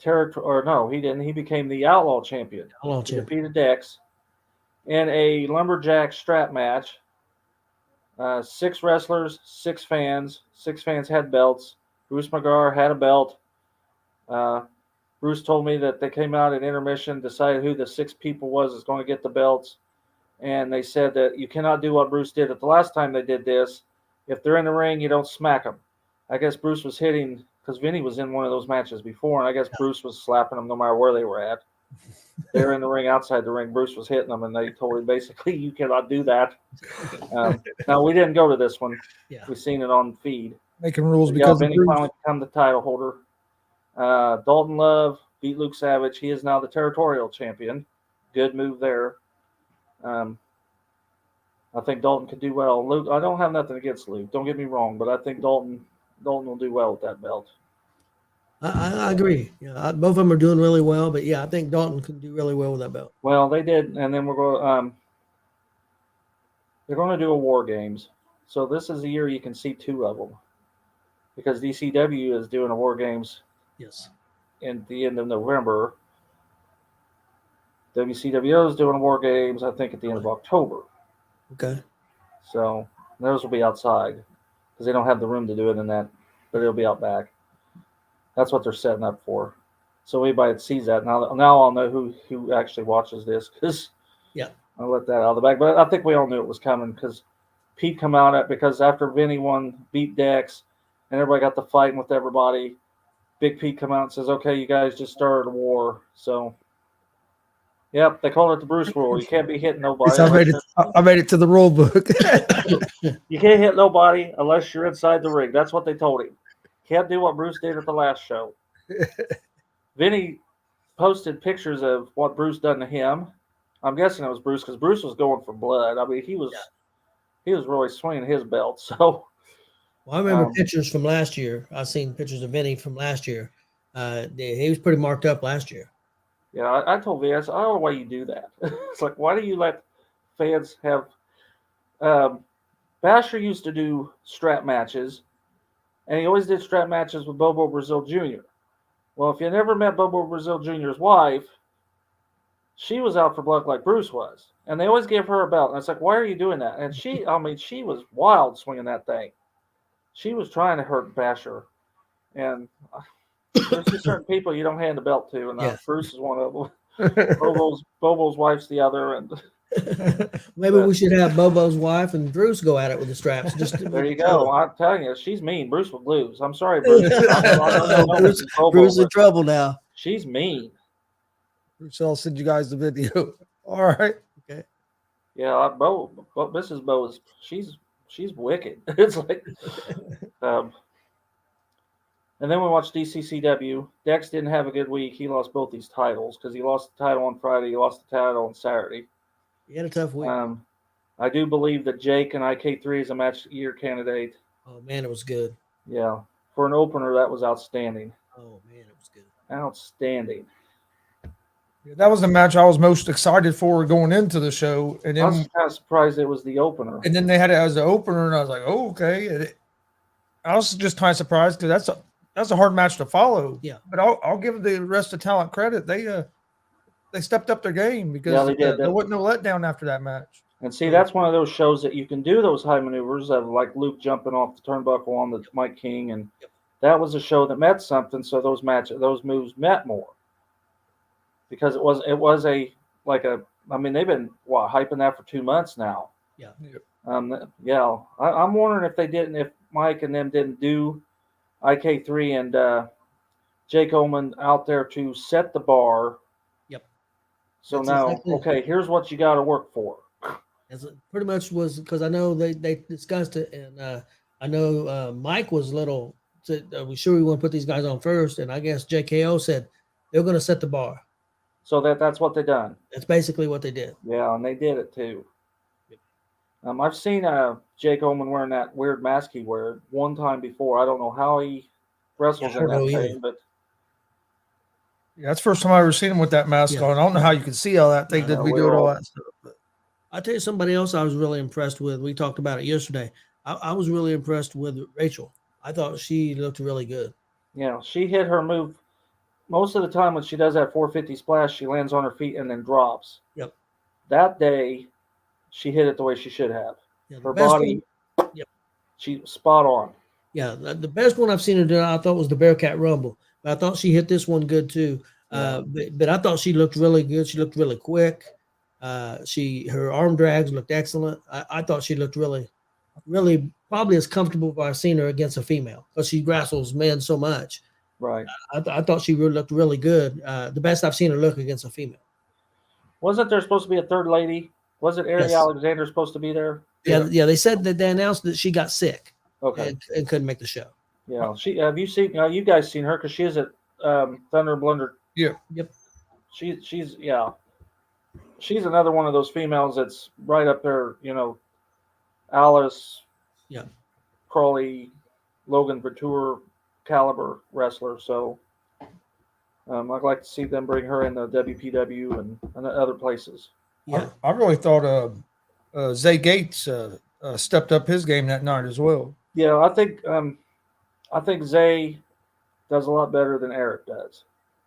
he didn't. He became the Outlaw champion. He defeated Dex in a lumberjack strap match. 6 wrestlers, 6 fans. 6 fans had belts. Bruce McGar had a belt. Bruce told me that they came out at intermission, decided who the 6 people was going to get the belts. And they said that you cannot do what Bruce did at the last time they did this. If they're in the ring, you don't smack them. I guess Bruce was hitting because Vinny was in one of those matches before, and I guess Bruce was slapping them no matter where they were at. They were in the ring, outside the ring. Bruce was hitting them, and they told him basically, "You cannot do that." Now we didn't go to this one. Yeah. We seen it on feed. Making rules But because of Vinny Bruce. finally become the title holder. Dalton Love beat Luke Savage. He is now the territorial champion. Good move there. I think Dalton could do well. Luke, I don't have nothing against Luke. Don't get me wrong, but I think Dalton will do well with that belt. I agree. Yeah, both of them are doing really well, but yeah, I think Dalton can do really well with that belt. Well, they did, and then we're going. They're going to do a War Games, so this is the year you can see 2 of them, because DCW is doing a War Games. Yes. In the end of November. WCWO is doing War Games, I think, at the end of October. Okay. So those will be outside because they don't have the room to do it in that, but it'll be out back. That's what they're setting up for. So anybody that sees that, now I'll know who actually watches this, because I'll let that out of the bag. But I think we all knew it was coming, because Pete come out because after Vinny beat Dex, and everybody got to fighting with everybody, Big Pete come out and says, "Okay, you guys just started a war." So, yep, they call it the Bruce rule. You can't be hitting nobody. I made it to the rule book. You can't hit nobody unless you're inside the ring. That's what they told him. Can't do what Bruce did at the last show. Vinny posted pictures of what Bruce done to him. I'm guessing it was Bruce, because Bruce was going for blood. I mean, he was really swinging his belt. So, well, I remember pictures from last year. I've seen pictures of Vinny from last year. He was pretty marked up last year. Yeah, I told Vinny, I said, "I don't know why you do that." It's like, why do you let fans have? Basher used to do strap matches, and he always did strap matches with Bobo Brazil Jr. Well, if you never met Bobo Brazil Jr.'s wife, she was out for blood like Bruce was, and they always gave her a belt. And it's like, why are you doing that? And she was wild swinging that thing. She was trying to hurt Basher, and there's just certain people you don't hand the belt to, and Bruce is one of them. Bobo's wife's the other, and maybe we should have Bobo's wife and Bruce go at it with the straps. There you go. I'm telling you, she's mean. Bruce would lose. I'm sorry, Bruce. Bruce in trouble now. She's mean. Bruce, I'll send you guys the video. All right. Okay. Yeah, Mrs. Bo is she's wicked. It's like, and then we watched DCCW. Dex didn't have a good week. He lost both these titles, because he lost the title on Friday. He lost the title on Saturday. He had a tough week. I do believe that Jake and IK3 is a match year candidate. Oh man, it was good. Yeah, for an opener, that was outstanding. Oh man, it was good. Outstanding. Yeah, that was the match I was most excited for going into the show, and then I was kind of surprised it was the opener. And then they had it as the opener, and I was like, "Oh, okay." I was just kind of surprised, because that's a hard match to follow. Yeah, but I'll give the rest of talent credit. They stepped up their game, because they did. There wasn't no letdown after that match. And see, that's one of those shows that you can do those high maneuvers of, like Luke jumping off the turnbuckle on the Mike King, and that was a show that meant something. So those moves meant more, because it was they've been hyping that for 2 months now. Yeah. I'm wondering if Mike and them didn't do IK3 and Jake Oman out there to set the bar. Yep. So That's now, exactly okay, here's what you got to work for. As it pretty much was, because I know they discussed it, and I know Mike was said, "Are we sure we want to put these guys on first?" And I guess JKO said they're going to set the bar. So that's what they done. That's basically what they did. Yeah, and they did it too. I've seen Jake Oman wearing that weird mask he wears one time before. I don't know how he wrestles in that thing, but yeah, that's the first time I ever seen him with that mask on. I don't know how you can see all that thing. Did we do all that stuff? But I'll tell you somebody else I was really impressed with. We talked about it yesterday. I was really impressed with Rachel. I thought she looked really good. Yeah, she hit her move. Most of the time when she does that 450 splash, she lands on her feet and then drops. Yep. That day, she hit it the way she should have. Yeah, her body, she spot on. Yeah, the best one I've seen her do, I thought, was the Bearcat Rumble. But I thought she hit this one good too. But I thought she looked really good. She looked really quick. Her arm drags looked excellent. I thought she looked really, really probably as comfortable as I've seen her against a female because she wrestles men so much. Right. I thought she really looked really good. The best I've seen her look against a female. Wasn't there supposed to be a third lady? Wasn't Ari Yes. Alexander supposed to be there? Yeah. They said that they announced that she got sick Okay. and couldn't make the show. Yeah. She have you seen? You guys seen her? Because she is at Thunder and Blunder. Yeah. Yep. She's she's another one of those females that's right up there. You know, Alice. Yeah. Crawley, Logan Couture caliber wrestler. So I'd like to see them bring her in the WPW and other places. Yeah. I really thought Zay Gates stepped up his game that night as well. Yeah, I think Zay does a lot better than Eric does.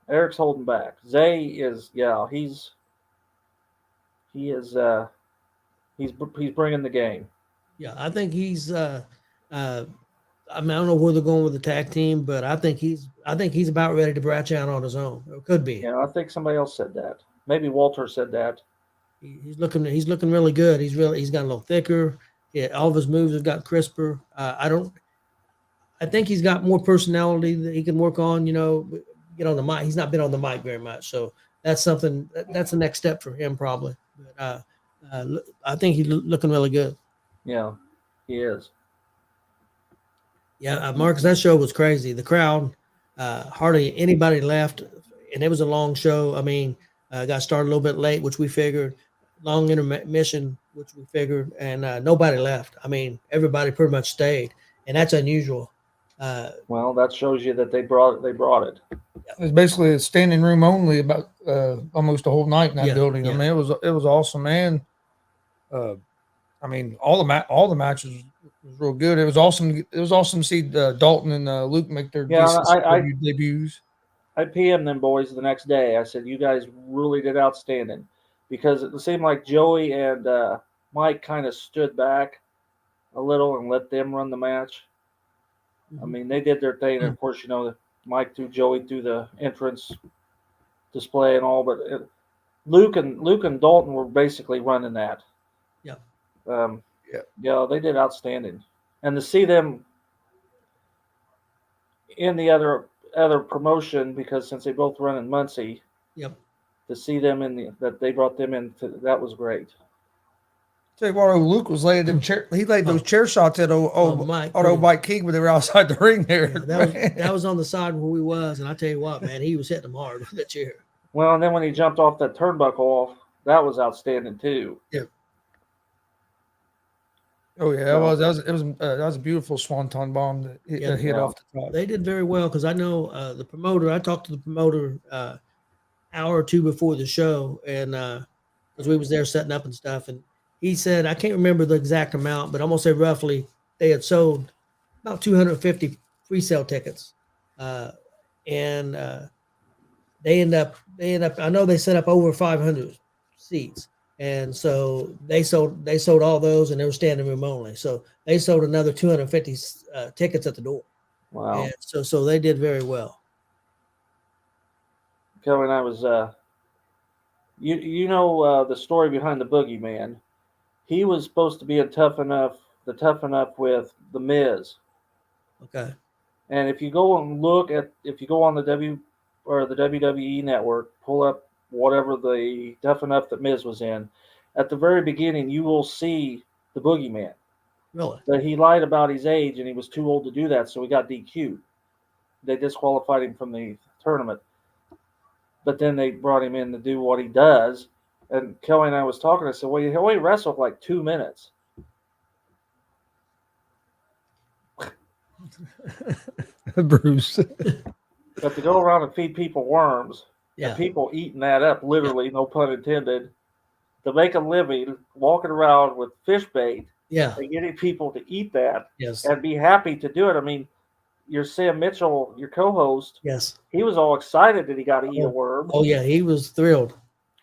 Eric's holding back. Zay is he's bringing the game. Yeah, I think he's. I mean, I don't know where they're going with the tag team, but I think he's about ready to branch out on his own. Or could be. Yeah, I think somebody else said that. Maybe Walter said that. He's looking really good. He's got a little thicker. Yeah, all of his moves have got crisper. I think he's got more personality that he can work on. You know, get on the mic. He's not been on the mic very much, so that's something. That's the next step for him probably. But I think he's looking really good. Yeah, he is. Yeah, Marcus, that show was crazy. The crowd, hardly anybody left, and it was a long show. I mean, got started a little bit late, which we figured. Long intermission, which we figured, and nobody left. I mean, everybody pretty much stayed, and that's unusual. Well, that shows you that they brought it. It was basically a standing room only about almost the whole night in that building. Yeah. I mean, it was awesome, man. I mean, all the matches was real good. It was awesome. It was awesome to see Dalton and Luke make their debuts. I PM'd them boys the next day. I said, "You guys really did outstanding," because it seemed like Joey and Mike kind of stood back a little and let them run the match. Mm-hmm. I mean, they did their thing. And of course, you know, Mike threw Joey through the entrance display and all, but Luke and Dalton were basically running that. Yeah. Yeah, they did outstanding, and to see them in the other promotion, because since they both run in Muncie, to see them that they brought them in, that was great. Tell you what, Luke was laying them he laid those chair shots at Mike King when they were outside the ring there. Yeah, that was on the side where we was, and I tell you what, man, he was hitting them hard with that chair. Well, and then when he jumped off that turnbuckle off, that was outstanding too. Yeah. Oh yeah, that was a beautiful swanton bomb that hit off the top. They did very well because I know the promoter. I talked to the promoter hour or two before the show, and because we was there setting up and stuff, and he said I can't remember the exact amount, but I'm gonna say roughly they had sold about 250 pre-sale tickets, and they end up. I know they set up over 500 seats. And so they sold all those, and they were standing room only. So they sold another 250 tickets at the door. Wow! And so they did very well. Kelly and I was, you know the story behind the Boogeyman. He was supposed to be Tough Enough with the Miz. Okay. And if you go on the WWE network, pull up whatever the Tough Enough that Miz was in, at the very beginning, you will see the Boogeyman. Really? That he lied about his age and he was too old to do that, so he got DQ'd. They disqualified him from the tournament. But then they brought him in to do what he does. And Kelly and I was talking. I said, well, he only wrestled like 2 minutes. Bruce. But to go around and feed people worms, yeah, and people eating that up, literally, no pun intended, to make a living walking around with fish bait, and getting people to eat that, and be happy to do it. I mean, your Sam Mitchell, your co-host, he was all excited that he got to eat a worm. Oh yeah, he was thrilled.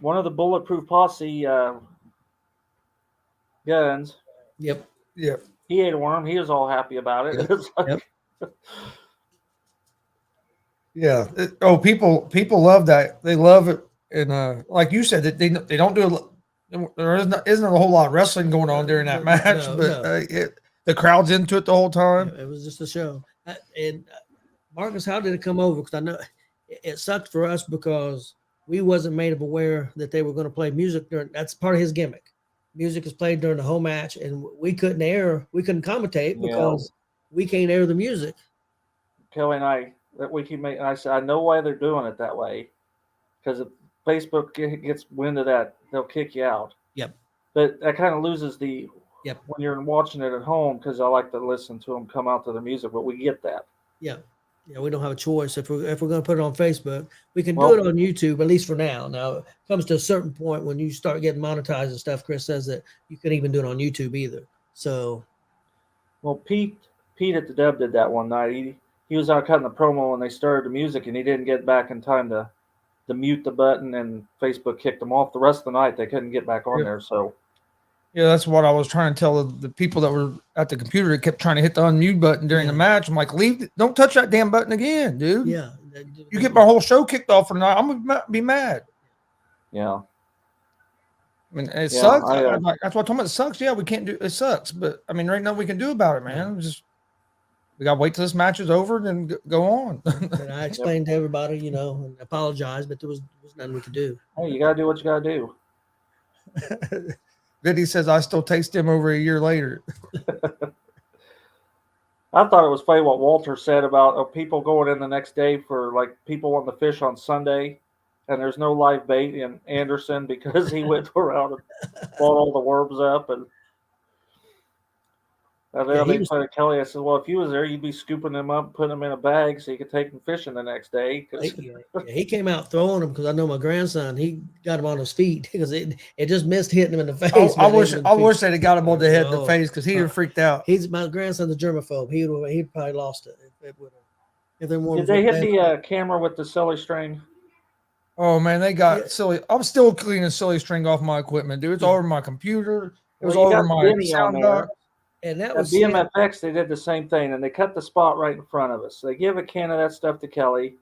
One of the Bulletproof Posse guns. Yep. He ate a worm. He was all happy about it. Yeah. People love that. They love it, and like you said, that they don't do. There isn't a whole lot of wrestling going on during that match, The crowd's into it the whole time. It was just a show. And Marcus, how did it come over? Because I know it sucked for us because we wasn't made aware that they were going to play music during. That's part of his gimmick. Music is played during the whole match, and we couldn't commentate because we can't air the music. Kelly and I, we keep making. I said, I know why they're doing it that way, because if Facebook gets wind of that, they'll kick you out. Yep. But that kind of loses the. Yep. When you're watching it at home, because I like to listen to them come out to the music, but we get that. Yeah. Yeah, we don't have a choice. If we're going to put it on Facebook, we can do it on YouTube, at least for now. Now, it comes to a certain point when you start getting monetized and stuff. Chris says that you couldn't even do it on YouTube either. So, well, Pete at the Dub did that one night. He was out cutting the promo when they started the music, and he didn't get back in time to mute the button, and Facebook kicked him off. The rest of the night, they couldn't get back on there. So. Yeah, that's what I was trying to tell the people that were at the computer that kept trying to hit the unmute button during the match. I'm like, don't touch that damn button again, dude. Yeah. You get my whole show kicked off for the night, I'm going to be mad. Yeah. I mean, it sucks. That's what I'm talking about. It sucks. Yeah, we can't do it. Sucks. But, I mean, right now we can do about it, man. We got to wait till this match is over and then go on. And I explained to everybody, and apologized, but there was nothing we could do. Hey, you got to do what you got to do. Vinny says, I still taste him over a year later. I thought it was funny what Walter said about people going in the next day for, like, people want to fish on Sunday, and there's no live bait in Anderson because he went around and bought all the worms up. And then I made fun of Kelly. I said, well, if you was there, you'd be scooping them up, putting them in a bag so you could take them fishing the next day. He came out throwing them because I know my grandson, he got him on his feet because it just missed hitting him in the face. I wish they'd have got him on the head in the face because he'd have freaked out. My grandson's a germaphobe. He'd probably lost it if they Did they hit the camera with the silly string? Oh, man, they got silly. I'm still cleaning silly string off my equipment, dude. It's all over my computer. It was all over my sound bar. And that was BMFX. They did the same thing, and they cut the spot right in front of us. So they give a can of that stuff to Kelly.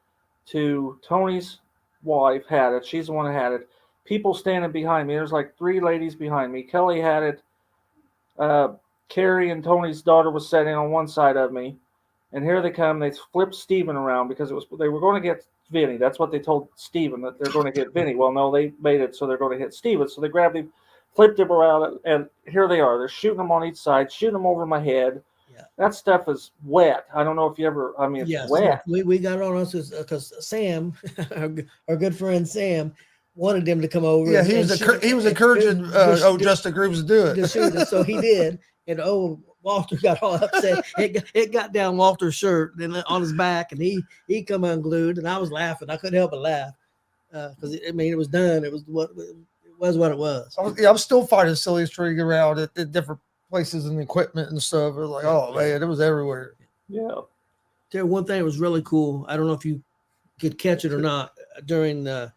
To Tony's wife had it. She's the one who had it. People standing behind me. There's like 3 ladies behind me. Kelly had it. Carrie and Tony's daughter was sitting on one side of me, and here they come. They flipped Steven around because they were going to get Vinny. That's what they told Steven, that they're going to hit Vinny. Well, no, they made it so they're going to hit Steven. So they grabbed him, flipped him around, and here they are. They're shooting them on each side, shooting them over my head. Yeah. That stuff is wet. I don't know if you ever, it's wet. We got on us because Sam, our good friend Sam, wanted them to come over. Yeah, he was encouraging Justin Grooves to do it. So he did. And Walter got all upset. It got down Walter's shirt and on his back, and he come unglued, and I was laughing. I couldn't help but laugh because it was done. It was what it was. I'm still fighting silly string around at different places and equipment and stuff. It was like, oh man, it was everywhere. Yeah. There, one thing that was really cool. I don't know if you could catch it or not during the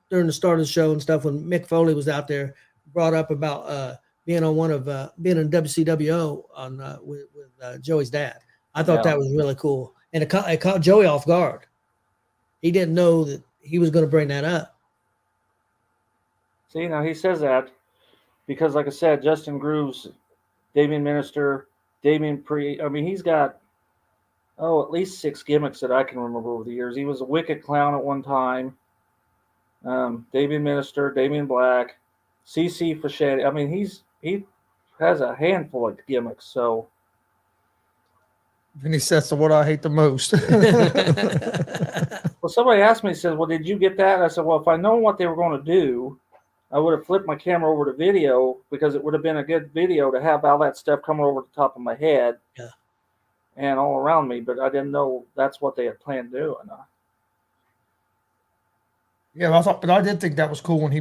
start of the show and stuff when Mick Foley was out there, brought up about being on being in WCWO on with Joey's dad. I thought that was really cool, and it caught Joey off guard. He didn't know that he was going to bring that up. See, now he says that because, like I said, Justin Grooves, Damian Minister, Damian Pre. I mean, he's got at least 6 gimmicks that I can remember over the years. He was a Wicked Clown at one time. Damian Minister, Damian Black, CC Fischetti. I mean, he has a handful of gimmicks. So, and he says, "So what I hate the most." Well, somebody asked me, says, "Well, did you get that?" I said, "Well, if I known what they were going to do, I would have flipped my camera over to video because it would have been a good video to have all that stuff coming over the top of my head and all around me. But I didn't know that's what they had planned doing." Yeah, but I did think that was cool when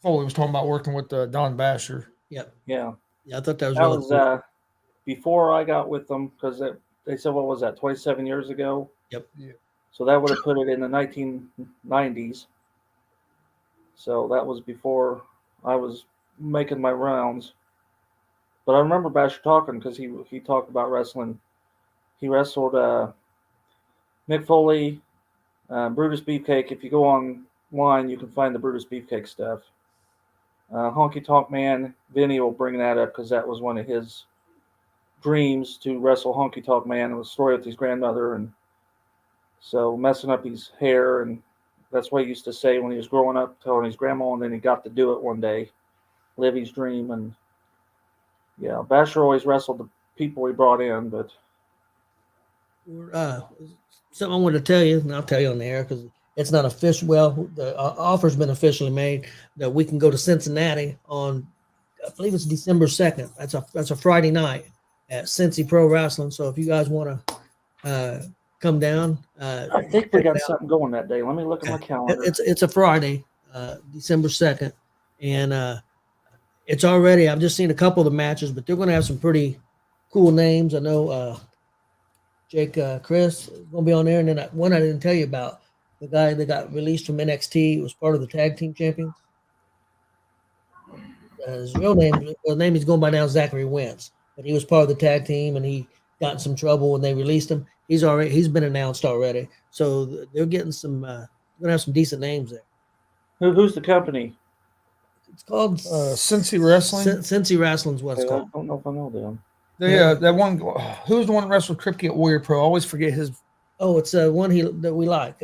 Foley was talking about working with Don Basher. Yep. Yeah. I thought that was cool. Before I got with them because they said, what was that, 27 years ago? Yep. Yeah. So that would have put it in the 1990s. So that was before I was making my rounds. But I remember Basher talking because he talked about wrestling. He wrestled Mick Foley, Brutus Beefcake. If you go online, you can find the Brutus Beefcake stuff. Honky Tonk Man, Vinny will bring that up because that was one of his dreams to wrestle Honky Tonk Man and the story with his grandmother, and so messing up his hair, and that's what he used to say when he was growing up, telling his grandma, and then he got to do it one day, live his dream. And yeah, Basher always wrestled the people he brought in, but Something I wanted to tell you, and I'll tell you on the air because it's not official. Well, the offer's been officially made that we can go to Cincinnati on, I believe it's December 2nd. That's a Friday night at Cincy Pro Wrestling. So if you guys want to come down, I think we got something going that day. Let me look at my calendar. It's a Friday, December 2nd, and it's already. I've just seen a couple of the matches, but they're going to have some pretty cool names. I know Jake Chris is going to be on there, and then one I didn't tell you about, the guy that got released from NXT was part of the tag team champions. His real name, the name he's going by now is Zachary Wentz, but he was part of the tag team, and he got in some trouble when they released him. He's been announced already, so they're getting some. Going to have some decent names there. Who's the company? It's called Cincy Wrestling. Cincy Wrestling's what it's called. I don't know if I know them. That one. Who's the one that wrestled Kripke at Warrior Pro? I always forget his. Oh, it's one that we like.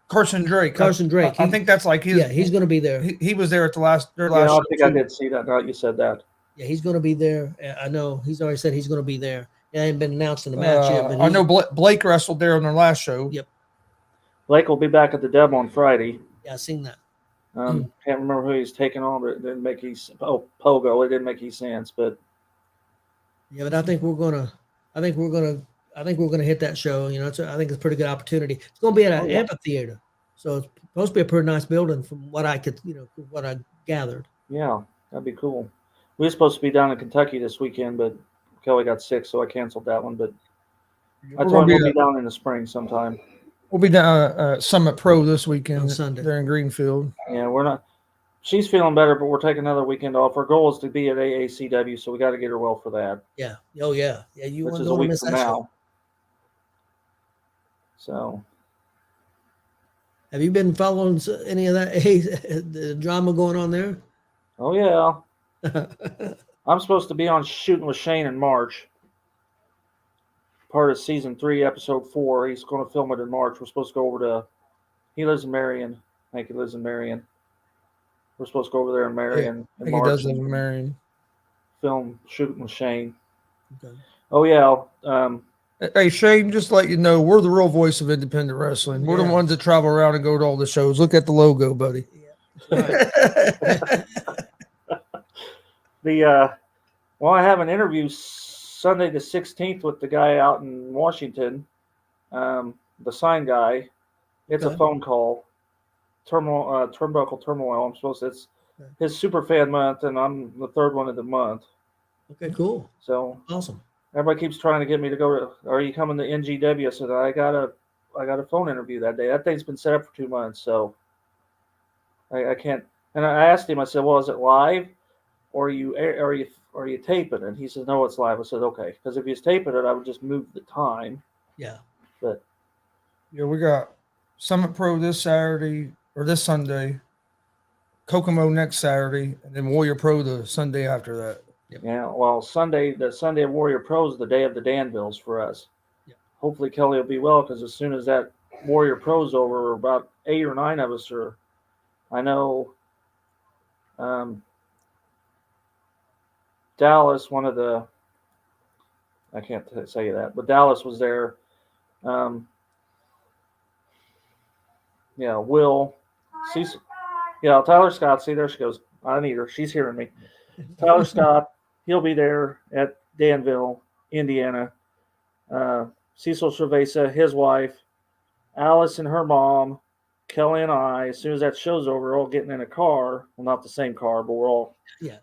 Carson Drake. Carson Drake. I think that's like his. Yeah, he's going to be there. He was there at their last. Yeah, I think I did see that. Now you said that. Yeah, he's going to be there. I know he's already said he's going to be there. It ain't been announced in the match yet. But I know Blake wrestled there on their last show. Yep. Blake will be back at the Deb on Friday. Yeah, I seen that. Can't remember who he's taking on, but it didn't make Pogo. It didn't make any sense, but yeah, but I think we're gonna hit that show. You know, I think it's a pretty good opportunity. It's going to be at an amphitheater, so it's supposed to be a pretty nice building from what I could, what I gathered. Yeah, that'd be cool. We were supposed to be down in Kentucky this weekend, but Kelly got sick, so I canceled that one. But I told him we'll be down in the spring sometime. We'll be down Summit Pro this weekend on Sunday. They're in Greenfield. Yeah, we're not. She's feeling better, but we're taking another weekend off. Our goal is to be at AACW, so we got to get her well for that. Yeah. Oh yeah. Yeah. You which want is to a week miss from that now. show. So, have you been following any of that the drama going on there? Oh yeah. I'm supposed to be on Shooting with Shane in March. Part of season 3, episode 4. He's going to film it in March. We're supposed to go over to. He lives in Marion. I think he lives in Marion. We're supposed to go over there in Marion. I think he does live in Marion. Film Shooting with Shane. Okay. Oh yeah. Hey Shane, just to let you know, we're the real voice of independent wrestling. We're the ones that travel around and go to all the shows. Look at the logo, buddy. Yeah. Well, I have an interview Sunday the 16th with the guy out in Washington, the sign guy. It's a phone call. Turnbuckle Turmoil. I'm supposed to. It's his super fan month, and I'm the third one of the month. Okay, cool. So awesome. Everybody keeps trying to get me to go to. Are you coming to NGW? I said I got a phone interview that day. That thing's been set up for 2 months, so I can't. And I asked him. I said, "Well, is it live, or are you taping it?" And he said, "No, it's live." I said, "Okay," because if he's taping it, I would just move the time. Yeah. But yeah, we got Summit Pro this Saturday or this Sunday, Kokomo next Saturday, and then Warrior Pro the Sunday after that. Yep. Yeah, well, the Sunday of Warrior Pro is the day of the Danvilles for us. Yep. Hopefully Kelly will be well, because as soon as that Warrior Pro's over, about 8 or 9 of us are. I know Dallas, one of the. I can't say that, but Dallas was there. Will. Tyler Scott. See, there she goes. I need her. She's hearing me. Tyler Scott. He'll be there at Danville, Indiana. Cecil Cerveza, his wife, Alice and her mom, Kelly and I. As soon as that show's over, we're all getting in a car. Well, not the same car, but we're all. Yeah.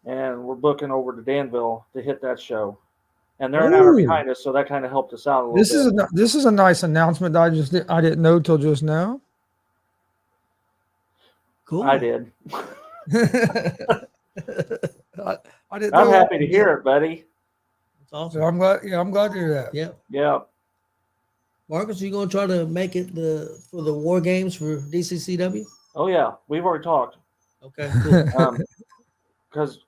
And we're booking over to Danville to hit that show. And they're an hour behind us, so that kind of helped us out a little bit. This is a nice announcement that I didn't know till just now. Cool. I did. I didn't. I'm happy to hear it, buddy. That's awesome. So I'm glad to hear that. Yeah. Yeah. Marcus, are you going to try to make it for the War Games for DCCW? Oh yeah, we've already talked. Okay, cool. Because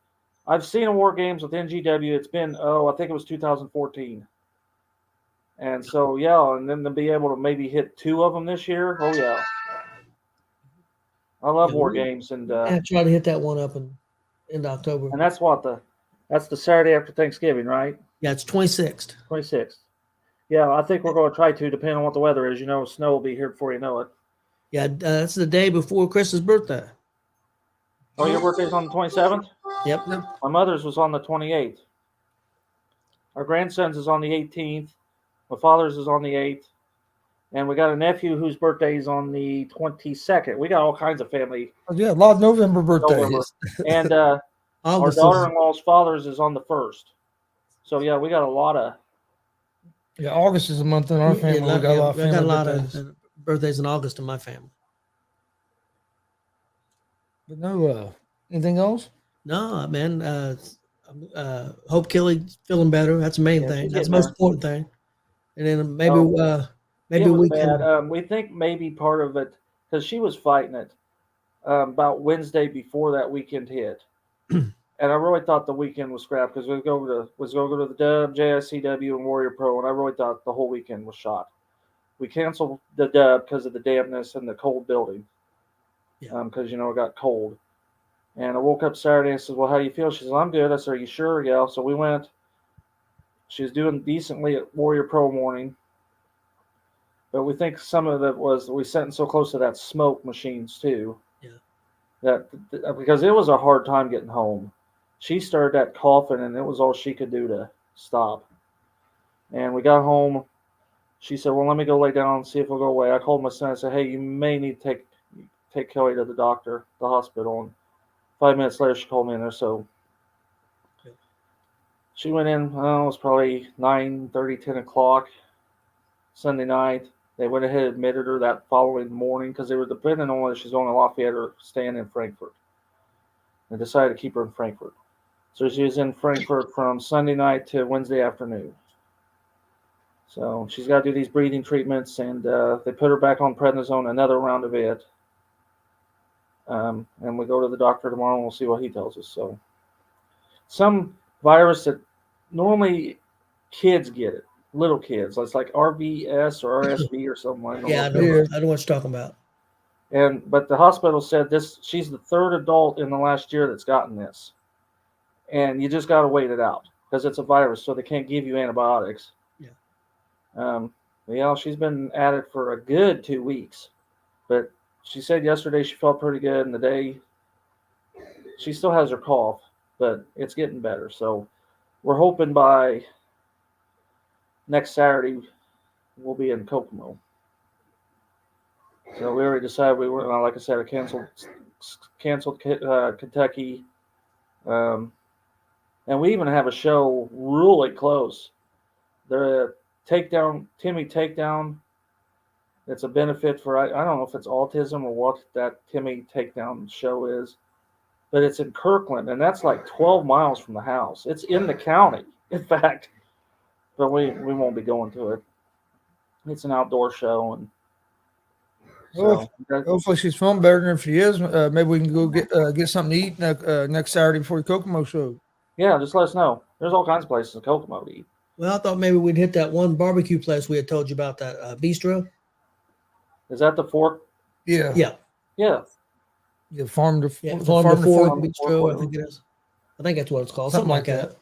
I've seen War Games with NGW. It's been I think it was 2014. And so and then to be able to maybe hit 2 of them this year. Oh yeah, I love War Games, and I try to hit that one up in October. and that's the Saturday after Thanksgiving, right? Yeah, it's 26th. 26th. Yeah, I think we're going to try to, depending on what the weather is. Snow will be here before you know it. Yeah, that's the day before Chris's birthday. Oh, your birthday's on the 27th? Yep. My mother's was on the 28th. Our grandson's is on the 18th. My father's is on the 8th. And we got a nephew whose birthday is on the 22nd. We got all kinds of family. Yeah, a lot of November birthdays. November. And our daughter-in-law's father's is on the 1st. So, yeah, we got a lot of. Yeah, August is a month in our family. We got a lot of family birthdays. Of birthdays in August in my family. But no, anything else? No, man. Hope Kelly's feeling better. That's the main thing. That's the most important thing. And then maybe we can. We think maybe part of it because she was fighting it about Wednesday before that weekend hit, and I really thought the weekend was scrapped because we was going to go to the Dub, JSCW, and Warrior Pro, and I really thought the whole weekend was shot. We canceled the Dub because of the dampness and the cold building. Because it got cold. And I woke up Saturday and said, "Well, how do you feel?" She said, "I'm good." I said, "Are you sure?" "Yeah." So we went. She was doing decently at Warrior Pro morning. But we think some of it was we sat so close to that smoke machines too. Yeah. That because it was a hard time getting home. She started that coughing and it was all she could do to stop. And we got home. She said, "Well, let me go lay down and see if it'll go away." I called my son and said, "Hey, you may need to take Kelly to the doctor, the hospital." And 5 minutes later, she called me in there. So she went in. It was probably 9:30, 10 o'clock Sunday night. They went ahead and admitted her that following morning because they were depending on whether she's going to Lafayette or staying in Frankfurt. They decided to keep her in Frankfurt. So she was in Frankfurt from Sunday night to Wednesday afternoon. So she's got to do these breathing treatments, and they put her back on prednisone, another round of it. And we go to the doctor tomorrow, and we'll see what he tells us. So some virus that normally kids get it, little kids. It's like RVS or RSV or something like that. Yeah, I know what you're talking about. But the hospital said she's the third adult in the last year that's gotten this. And you just got to wait it out because it's a virus, so they can't give you antibiotics. Yeah. She's been at it for a good 2 weeks. But she said yesterday she felt pretty good, and the day she still has her cough, but it's getting better. So we're hoping by next Saturday we'll be in Kokomo. So we already decided we were, like I said, I canceled Kentucky, and we even have a show really close. The Timmy Takedown. It's a benefit for I don't know if it's autism or what that Timmy Takedown show is, but it's in Kirkland, and that's like 12 miles from the house. It's in the county, in fact, but we won't be going to it. It's an outdoor show, and so hopefully she's feeling better than if she is. Maybe we can go get something to eat next Saturday before the Kokomo show. Yeah, just let us know. There's all kinds of places in Kokomo to eat. Well, I thought maybe we'd hit that one barbecue place we had told you about, that bistro. Is that the Fork? Yeah. Yeah. The farm to Fork bistro, I think it is. I think that's what it's called. Something like that.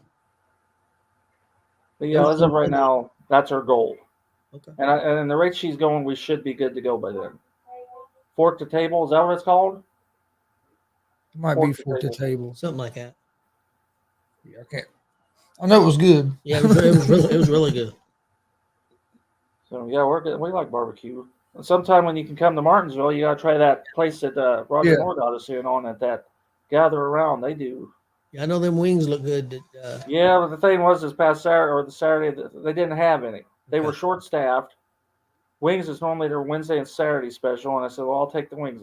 But yeah, as of right now, that's our goal. Okay. And the rate she's going, we should be good to go by then. Fork to table, is that what it's called? It might be fork to table. Something like that. Yeah, I can't. I know it was good. Yeah, it was really good. So yeah, we're good. We like barbecue. And sometime when you can come to Martinsville, you gotta try that place that Roger Moore got us in on at that Gather Around. They do. Yeah, I know them wings look good. Yeah, but the thing was this past Saturday or the Saturday they didn't have any. They were short staffed. Wings is normally their Wednesday and Saturday special, and I said, "Well, I'll take the wings."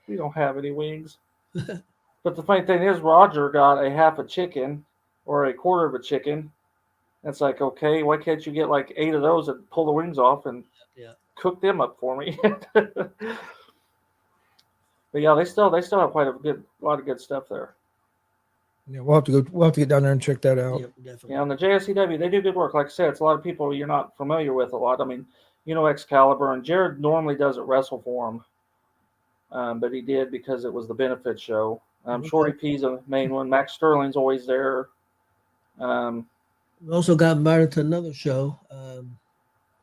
We don't have any wings. But the funny thing is, Roger got a half a chicken or a quarter of a chicken. It's like, okay, why can't you get like 8 of those and pull the wings off and cook them up for me? But yeah, they still have quite a lot of good stuff there. Yeah, we'll have to go. We'll have to get down there and check that out. Yep, definitely. Yeah, and the JSCW, they do good work. Like I said, it's a lot of people you're not familiar with a lot. I mean, you know Excalibur, and Jared normally doesn't wrestle for him, but he did because it was the benefit show. Okay. Shorty P's a main one. Max Sterling's always there. We also got invited to another show,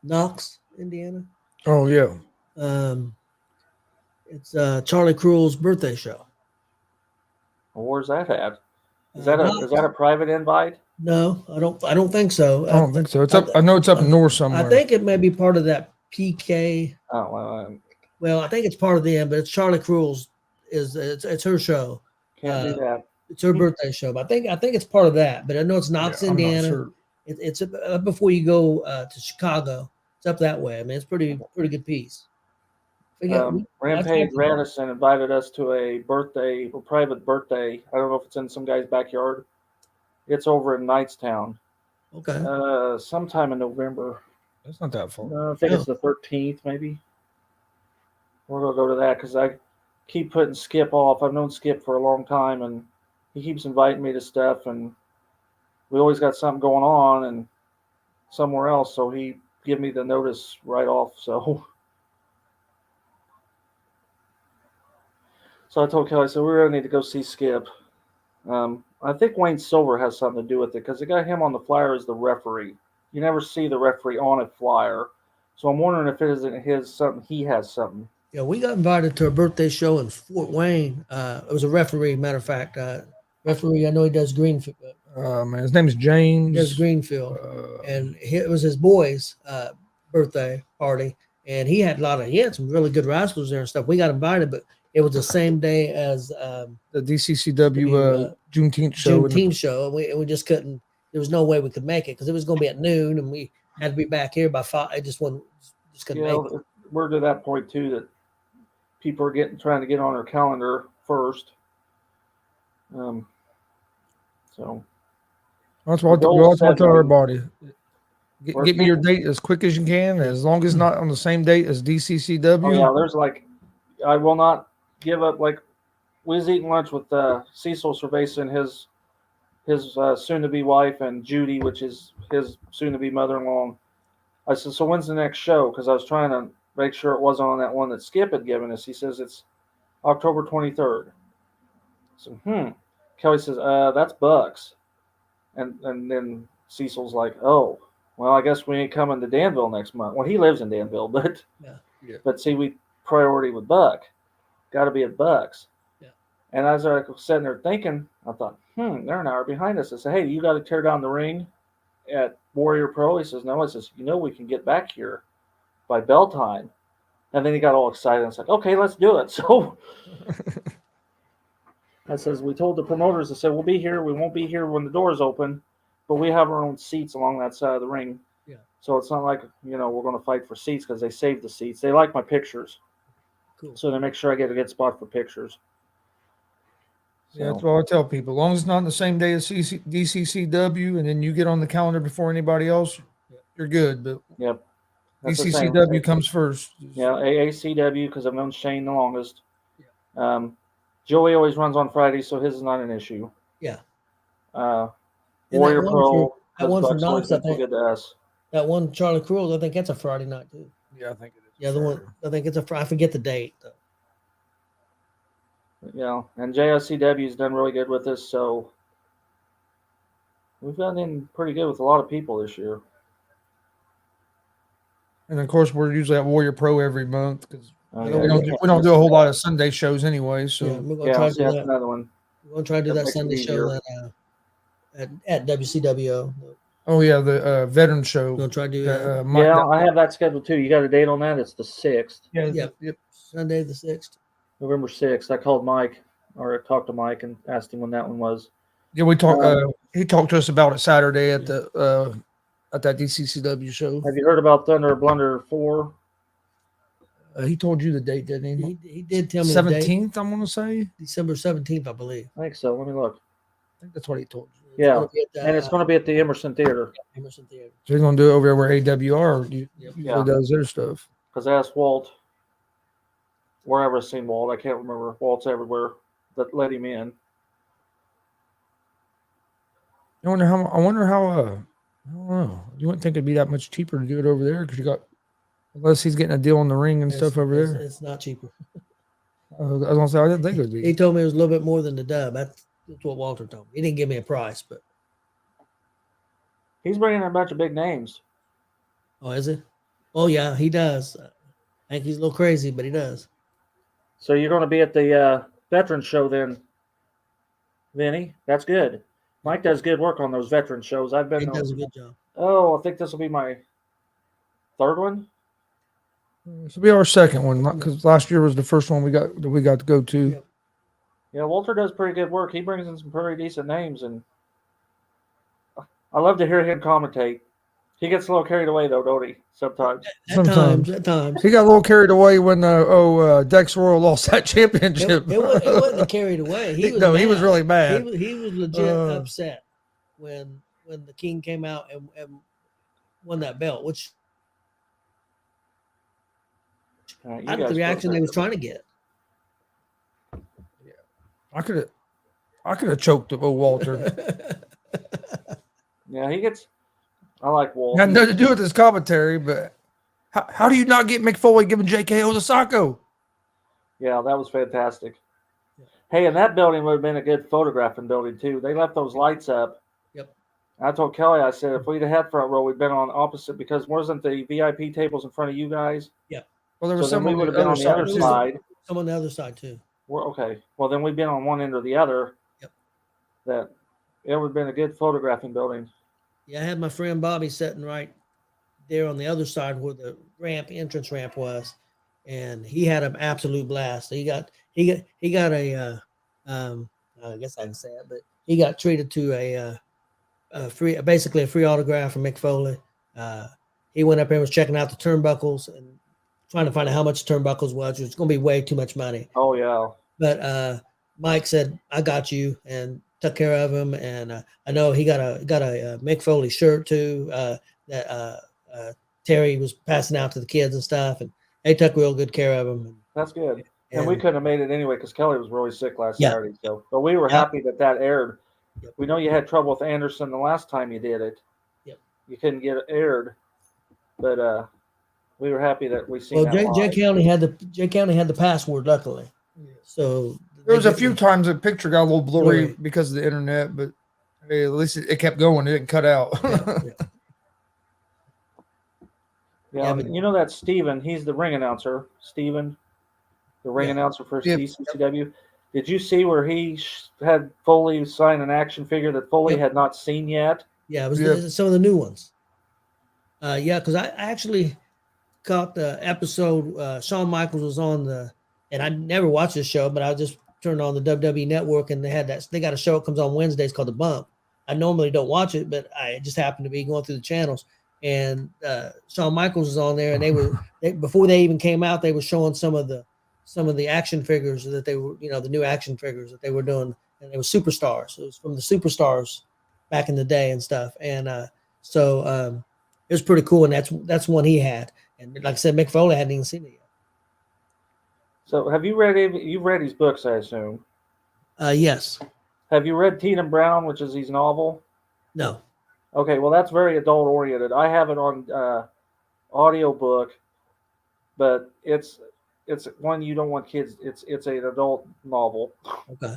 Knox, Indiana. Oh yeah. It's Charlie Cruel's birthday show. Where's that at? Is Knox. that a private invite? No, I don't think so. I don't think so. It's up. I know it's up north somewhere. I think it may be part of that PK. Oh, Well, I think it's part of them, but it's Charlie Cruel's. It's her show. can't do that. It's her birthday show. But I think it's part of that. But I know it's Knox, I'm not Indiana. sure. It's up before you go to Chicago. It's up that way. I mean, it's pretty good piece. Rampage Radisson invited us to a private birthday. I don't know if it's in some guy's backyard. It's over in Knightstown. Okay. Sometime in November. That's not that far. I think it's the 13th, maybe. We're gonna go to that because I keep putting Skip off. I've known Skip for a long time, and he keeps inviting me to stuff, and we always got something going on and somewhere else. So he give me the notice right off. So I told Kelly, so we really need to go see Skip. I think Wayne Silver has something to do with it because they got him on the flyer as the referee. You never see the referee on a flyer. So I'm wondering if it isn't his something. He has something. Yeah, we got invited to a birthday show in Fort Wayne. It was a referee, matter of fact. Referee, I know he does Greenfield. Man, his name is James. He does Greenfield. And it was his boy's birthday party. And he had some really good wrestlers there and stuff. We got invited, but it was the same day as the DCCW Juneteenth show. And we just couldn't. There was no way we could make it because it was going to be at noon, and we had to be back here by 5. I just couldn't make it. We're to that point too that people are trying to get on their calendar first. So that's what I tell everybody. Get me your date as quick as you can, as long as it's not on the same date as DCCW. Oh yeah, there's I will not give up. Like, we was eating lunch with Cecil Cerveza and his soon-to-be wife, and Judy, which is his soon-to-be mother-in-law. I said, so when's the next show? Because I was trying to make sure it wasn't on that one that Skip had given us. He says it's October 23rd. So, Kelly says, that's Bucks. And then Cecil's like, oh, well, I guess we ain't coming to Danville next month. Well, he lives in Danville, but but see, we priority with Buck. Got to be at Bucks. Yeah. And as I was sitting there thinking, I thought, they're an hour behind us. I said, hey, you got to tear down the ring at Warrior Pro? He says, no. I says, we can get back here by bell time. And then he got all excited. I was like, okay, let's do it. So I says, we told the promoters, I said, we'll be here. We won't be here when the doors open, but we have our own seats along that side of the ring. Yeah. So it's not like, we're going to fight for seats because they saved the seats. They like my pictures. Cool. So they make sure I get a good spot for pictures. Yeah, that's what I tell people. As long as it's not on the same day as DCCW, and then you get on the calendar before anybody else, you're good. But yep, DCCW comes first. Yeah, AACW, because I've known Shane the longest. Yeah. Joey always runs on Fridays, so his is not an issue. Yeah. Warrior Pro. That one for Knox, I think. Good to us. That one, Charlie Cruel, I think that's a Friday night too. Yeah, I think it is. Yeah, the one, I think it's I forget the date though. Yeah, and JSCW's done really good with us, so we've gotten in pretty good with a lot of people this year. And of course, we're usually at Warrior Pro every month because we don't do a whole lot of Sunday shows anyway. So we're gonna try to do that. Another one. We're gonna try to do that Sunday show at WCWO. Oh yeah, the veteran show. We're gonna try to do that. I have that scheduled too. You got a date on that? It's the 6th. Yep. Sunday the 6th. November 6th. I called Mike, or I talked to Mike and asked him when that one was. Yeah, we talked. He talked to us about it Saturday at the at that DCCW show. Have you heard about Thunder Blunder 4? He told you the date, didn't he? He did tell me 17th, I want to say. December 17th, I believe. I think so. Let me look. I think that's what he told you. Yeah, and it's going to be at the Emerson Theater. Emerson Theater. So he's going to do it over there where AWR does their stuff. Because I asked Walt, wherever I've seen Walt, I can't remember. Walt's everywhere. That let him in. I wonder how. I wonder how. I don't know. You wouldn't think it'd be that much cheaper to do it over there because you got, unless he's getting a deal on the ring and stuff over there. It's not cheaper. I was gonna say I didn't think it would He be. told me it was a little bit more than the dub. That's what Walter told me. He didn't give me a price, but He's bringing in a bunch of big names. oh, is it? Oh yeah, he does. I think he's a little crazy, but he does. So you're going to be at the veteran show then, Vinny. That's good. Mike does good work on those veteran shows. I've He been. does a good job. Oh, I think this will be my third one. This will be our second one because last year was the first one we got to go to. Yep. Yeah, Walter does pretty good work. He brings in some pretty decent names, and I love to hear him commentate. He gets a little carried away though, don't he? Sometimes. At times. He got a little carried away when G.W.R lost that championship. It wasn't carried away. He was he was really mad. He was legit upset when the King came out and won that belt, which Right, not the reaction they was trying to get. I could have choked old Walter. Yeah, he gets. I like Walter. Had nothing to do with his commentary, but how do you not get Mick Foley giving JKO the Sacco? Yeah, that was fantastic. Hey, and that building would have been a good photographing building too. They left those lights up. Yep. I told Kelly, I said, if we'd have had front row, we'd been on opposite because wasn't the VIP tables in front of you guys? Yep. Well, there was So then we would have been on the other side. Some on the other side too. We're okay. Well, then we'd been on one end or the other. Yep. That it would have been a good photographing building. Yeah, I had my friend Bobby sitting right there on the other side where the entrance ramp was, and he had an absolute blast. He got a I guess I can say it, but he got treated to basically a free autograph from Mick Foley. He went up there and was checking out the turnbuckles and trying to find out how much turnbuckles was. It was going to be way too much money. Oh yeah. But Mike said, "I got you," and took care of him. And I know he got a Mick Foley shirt too that Terry was passing out to the kids and stuff, and they took real good care of him. That's good. And we couldn't have made it anyway because Kelly was really sick last Yeah. Saturday. So, but we were Yep. happy that aired. Yep. We know you had trouble with Anderson the last time you did it. Yep. You couldn't get it aired, but we were happy that we seen Well, that. Jay County had the password, luckily. So There was a few times the picture got a little blurry Blurry. because of the internet, but hey, at least it kept going. It didn't cut out. Yeah, but- you know that Steven, he's the ring announcer. Steven, the ring announcer for Yep. CCCW. Did you see where he had Foley sign an action figure that Foley Yep. had not seen yet? Yeah, it was Yep. some of the new ones. Yeah, because I actually caught the episode. Shawn Michaels was on and I never watched this show, but I just turned on the WWE Network, and they got a show that comes on Wednesdays called The Bump. I normally don't watch it, but I just happened to be going through the channels, and Shawn Michaels was on there, and before they even came out, they were showing some of the action figures that they were, the new action figures that they were doing, and they were superstars. It was from the superstars back in the day and stuff, and so it was pretty cool, and that's one he had, and like I said, Mick Foley hadn't even seen it yet. So have you you've read his books, I assume? Yes. Have you read Teen and Brown, which is his novel? No. Okay, well, that's very adult oriented. I have it on audio book, but it's one you don't want kids. It's an adult novel, Okay.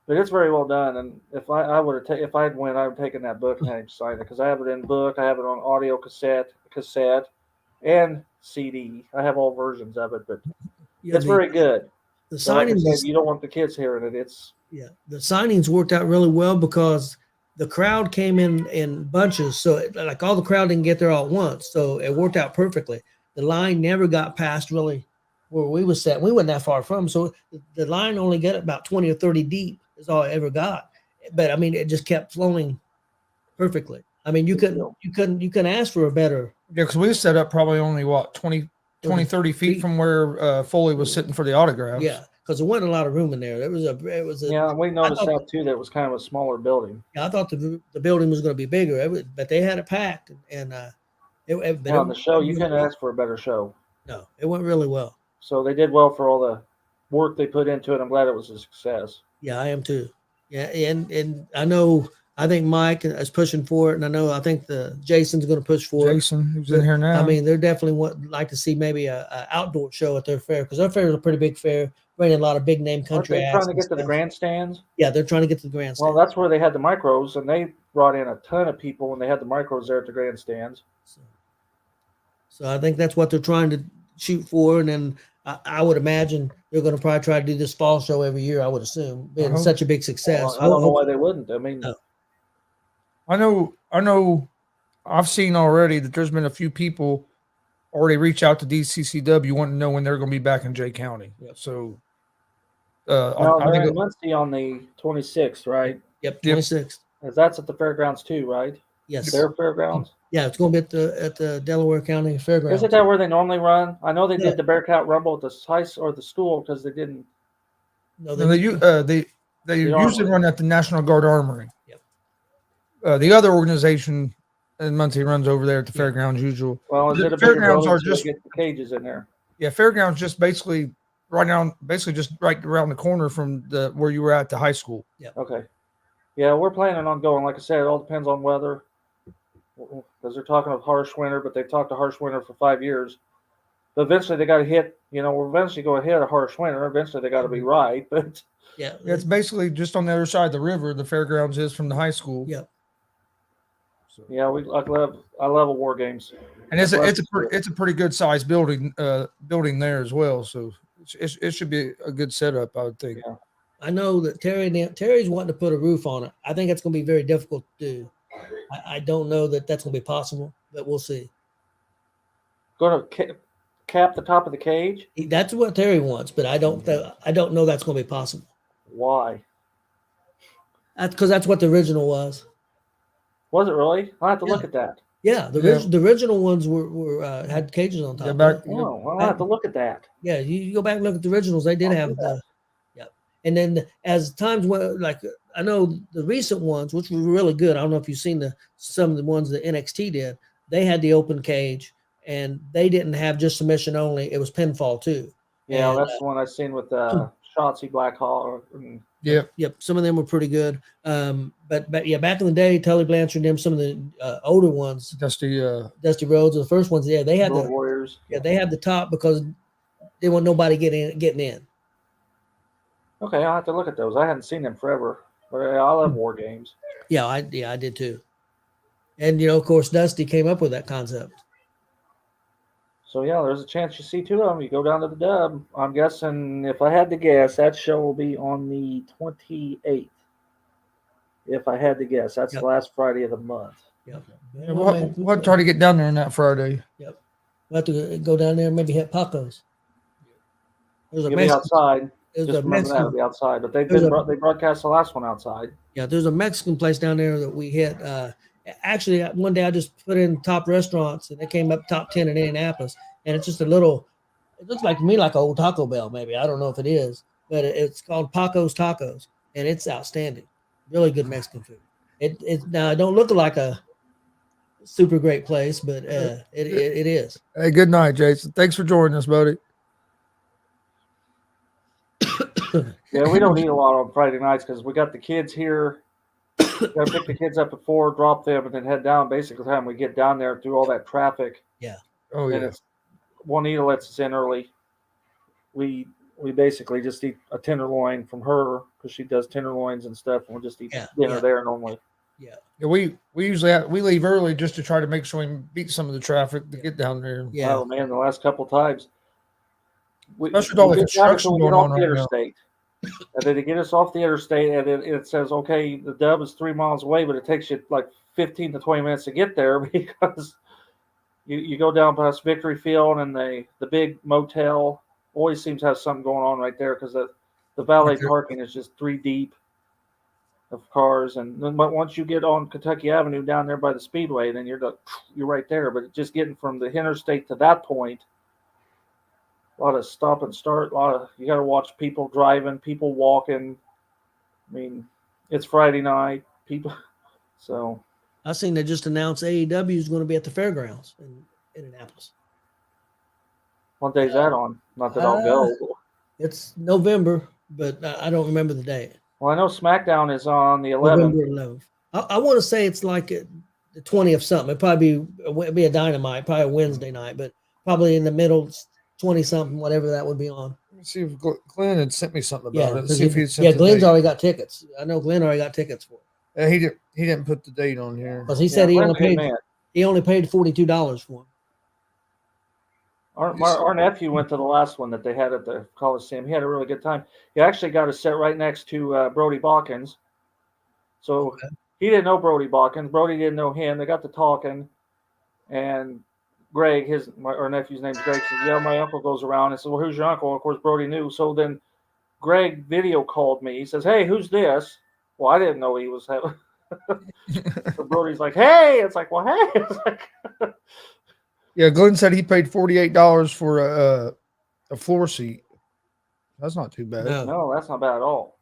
but it's very well done. And if if I'd win, I'd have taken that book and had him sign it because I have it in book. I have it on audio cassette, and CD. I have all versions of it, but Yeah, it's very good. The So like I signings, said, you don't want the kids hearing it. It's the signings worked out really well because the crowd came in bunches. So like all the crowd didn't get there all at once. So it worked out perfectly. The line never got past really where we was set. We weren't that far from. So the line only got about 20 or 30 deep is all it ever got. But I mean, it just kept flowing perfectly. I mean, you couldn't ask for a better. Yeah, because we set up probably only 20, 30 feet from where Foley was sitting for the autographs. Yeah, because there wasn't a lot of room in there. It was a yeah. We noticed that too. That it was kind of a smaller building. Yeah, I thought the building was going to be bigger, but they had it packed, and On the show, you couldn't ask for a better show. No, it went really well. So they did well for all the work they put into it. I'm glad it was a success. Yeah, I am too. Yeah, and I know I think Mike is pushing for it, and I think the Jason's going to push for it. Jason, who's in here now. I mean, they're definitely like to see maybe a outdoor show at their fair, because their fair is a pretty big fair, bringing a lot of big name Aren't country they acts. trying to and get to the stuff. grandstands? Yeah, they're trying to get to the grandstand. Well, that's where they had the micros, and they brought in a ton of people when they had the micros there at the grandstands. So I think that's what they're trying to shoot for, and then I would imagine they're going to probably try to do this fall show every year. I would assume, being hope- such a big success. Well, I don't know why they wouldn't. I mean, No. I know. I've seen already that there's been a few people already reach out to DCCW wanting to know when they're going to be back in Jay County. Yep. So, well, I they're think in Muncie on the 26th, right? Yep, Yep. 26th. That's at the fairgrounds too, right? Yes. Their fairgrounds. Yeah, it's going to be at the Delaware County Fairgrounds. Isn't that where they normally run? I know they No. did the Bearcat Rumble at the ice or the stool because they didn't. No, they usually Armory. run at the National Guard Armory. Yep. The other organization in Muncie runs over there at the Yeah. fairgrounds usual. Well, is The it a bigger fairgrounds building are so just- they get the cages in there? Yeah, fairgrounds just basically just right around the corner from the where you were at the high school. Okay. Yeah, we're planning on going. Like I said, it all depends on weather. Because they're talking of harsh winter, but they've talked to harsh winter for 5 years. But eventually they got to hit, we're eventually going to hit a harsh winter. Eventually they got to be right. But Yeah. Yeah, it's basically just on the other side of the river. The fairgrounds is from the high school. Yeah. So, yeah, I love war games. and it's a pretty good sized building there as well. So it should be a good setup, I would think. Yeah. I know that Terry's wanting to put a roof on it. I think it's going to be very difficult to do. I don't know that that's going to be possible, but we'll see. Going to cap the top of the cage? That's what Terry wants, but I don't know that's going to be possible. Why? That's because that's what the original was. Was it really? I'll have to Yeah. look at that. Yeah, the original ones were had cages on top. Yeah, back- Oh, I'll have to look at that. Yeah, you go back and look at the originals. They did I'll have do that. and then as times went, like I know the recent ones, which were really good. I don't know if you've seen some of the ones that NXT did. They had the open cage, and they didn't have just submission only. It was pinfall too. Yeah, And, that's the one I've seen with Shotzi Blackhall. Yeah. Yep, some of them were pretty good. But yeah, back in the day, Tully Blanchard and them, some of the older ones, Dusty Rhodes, the first ones, yeah, they had Road Warriors. they had the top because they want nobody getting in. Okay, I'll have to look at those. I hadn't seen them forever. But I love war games. Yeah, I did too. And of course, Dusty came up with that concept. So yeah, there's a chance you see two of them. You go down to the Dub. I'm guessing, if I had to guess, that show will be on the 28th. If I had to guess, that's Yep. the last Friday of the month. Yep. Yeah, we'll try to get down there on that Friday. We'll have to go down there and maybe hit Paco's. There's a You'll be Mexican, outside. there's Just a remember that, Mexican, it'll be outside. But they There's they broadcast the last one outside. yeah, there's a Mexican place down there that we hit. Actually, one day I just put in top restaurants, and it came up top 10 in Indianapolis. And it's just it looks like to me like an old Taco Bell, maybe. I don't know if it is, but it's called Paco's Tacos, and it's outstanding. Really good Mexican food. Now it don't look like a super great place, but it is. Hey, good night, Jason. Thanks for joining us, buddy. Yeah, we don't eat a lot on Friday nights because we got the kids here. Got to pick the kids up at 4, drop them, and then head down. Basically, the time we get down there through all that traffic, Oh and yeah. it's Juanita lets us in early. We basically just eat a tenderloin from her because she does tenderloins and stuff, and we'll just eat dinner there normally. Yeah, we usually we leave early just to try to make sure we beat some of the traffic to get down there. Yeah. Oh man, the last couple times. Especially with all the get down construction until we get going off on the right now. interstate. And then to get us off the interstate, and it says, okay, the Dub is 3 miles away, but it takes you like 15 to 20 minutes to get there because you go down past Victory Field, and the big motel always seems to have something going on right there because the valet Okay. parking is just 3 deep of cars. And then once you get on Kentucky Avenue down there by the Speedway, then you're right there. But just getting from the interstate to that point, a lot of stop and start. You got to watch people driving, people walking. I mean, it's Friday night, people. So I seen they just announced AEW is going to be at the fairgrounds in Indianapolis. what day's that on? Not that I'll go. It's November, but I don't remember the date. Well, I know SmackDown is on the 11th. November 11th. I want to say it's like the 20th something. It'd be a Dynamite, probably a Wednesday night, but probably in the middle, 20 something, whatever that would be on. Let me see if Glenn had sent me something about Yeah, it. See if he sent yeah, the Glenn's date. already got tickets. I know Glenn already got tickets for it. He didn't put the date on here. Because he said he Glenn's only a good paid man. $42 for him. Our nephew went to the last one that they had at the Coliseum. He had a really good time. He actually got to sit right next to Brody Balkins. So he didn't know Brody Balkins. Brody didn't know him. They got to talking, and Greg, our nephew's name's Greg, says, "Yeah, my uncle goes around." And said, "Well, who's your uncle?" Of course, Brody knew. So then Greg video called me. He says, "Hey, who's this?" Well, I didn't know he was having. So Brody's like, "Hey," it's like, "Well, hey," it's like. Yeah, Glenn said he paid $48 for a floor seat. That's not too bad. No, that's not bad at all.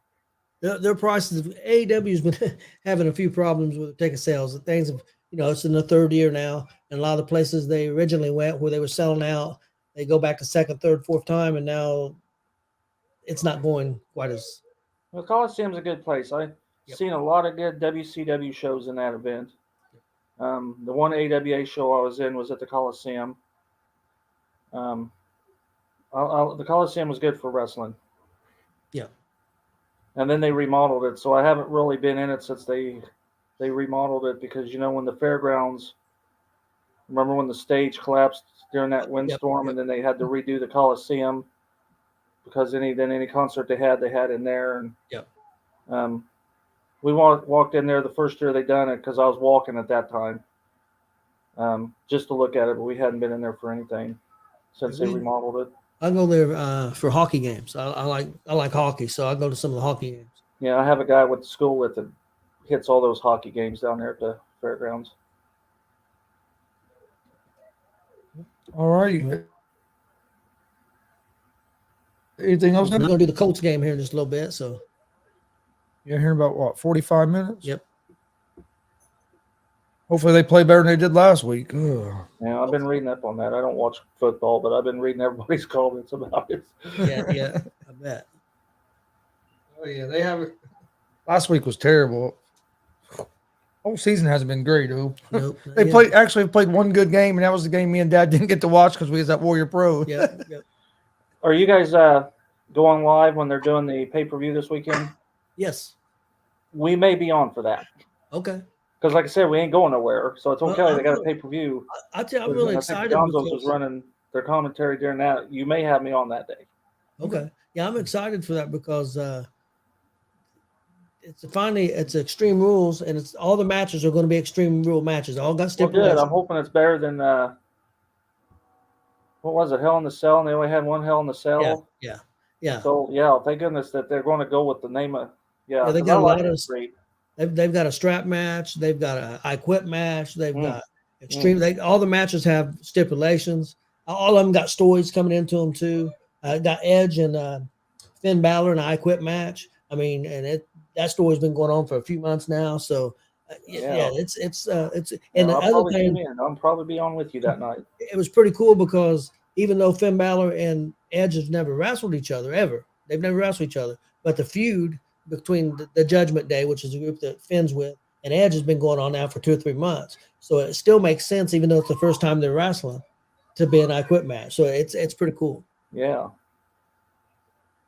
Their prices. AEW's been having a few problems with ticket sales. Things have, it's in the third year now, and a lot of the places they originally went where they were selling out, they go back to second, third, fourth time, and now it's not going quite as. Well, Coliseum's a good place. I've seen a lot of good WCW shows in that event. The one AWA show I was in was at the Coliseum. The Coliseum was good for wrestling. Yeah. And then they remodeled it, so I haven't really been in it since they remodeled it because when the fairgrounds. Remember when the stage collapsed during that windstorm, and then they had to redo the Coliseum because any concert they had in there, and we walked in there the first year they done it because I was walking at that time, just to look at it, but we hadn't been in there for anything since they remodeled it. I go there for hockey games. I like hockey, so I go to some of the hockey games. Yeah, I have a guy I went to school with that hits all those hockey games down there at the fairgrounds. All right. Anything else? We're going to do the Colts game here in just a little bit. So you're hearing about what, 45 minutes? Yep. Hopefully they play better than they did last week. Ugh. Yeah, I've been reading up on that. I don't watch football, but I've been reading everybody's comments about it. Yeah, I bet. Oh yeah, they have it. Last week was terrible. Whole season hasn't been great, though. Nope. They played one good game, and that was the game me and Dad didn't get to watch because we was at Warrior Pro. Yep. Are you guys going live when they're doing the pay-per-view this weekend? Yes. We may be on for that. Okay. Because, like I said, we ain't going nowhere, so it's okay. They got a pay-per-view. I'm really excited. Gonzo's was running their commentary during that. You may have me on that day. Okay. Yeah, I'm excited for that because it's Extreme Rules, and it's all the matches are going to be Extreme Rule matches. All got stipulations. Well, good. I'm hoping it's better than what was it, Hell in the Cell, and they only had one Hell in the Cell. Yeah. So thank goodness that they're going to go with the name of. Yeah, they got a lot of. They've got a strap match. They've got a I Quit match. They've got extreme. All the matches have stipulations. All of them got stories coming into them too. Got Edge and Finn Balor in an I Quit match. I mean, and that story's been going on for a few months now. So it's and the other thing, I'll probably be on with you that night. It was pretty cool because even though Finn Balor and Edge have never wrestled each other ever, they've never wrestled each other, but the feud between the Judgment Day, which is a group that Finn's with, and Edge has been going on now for 2 or 3 months. So it still makes sense, even though it's the first time they're wrestling, to be an I Quit match. So it's pretty cool. Yeah.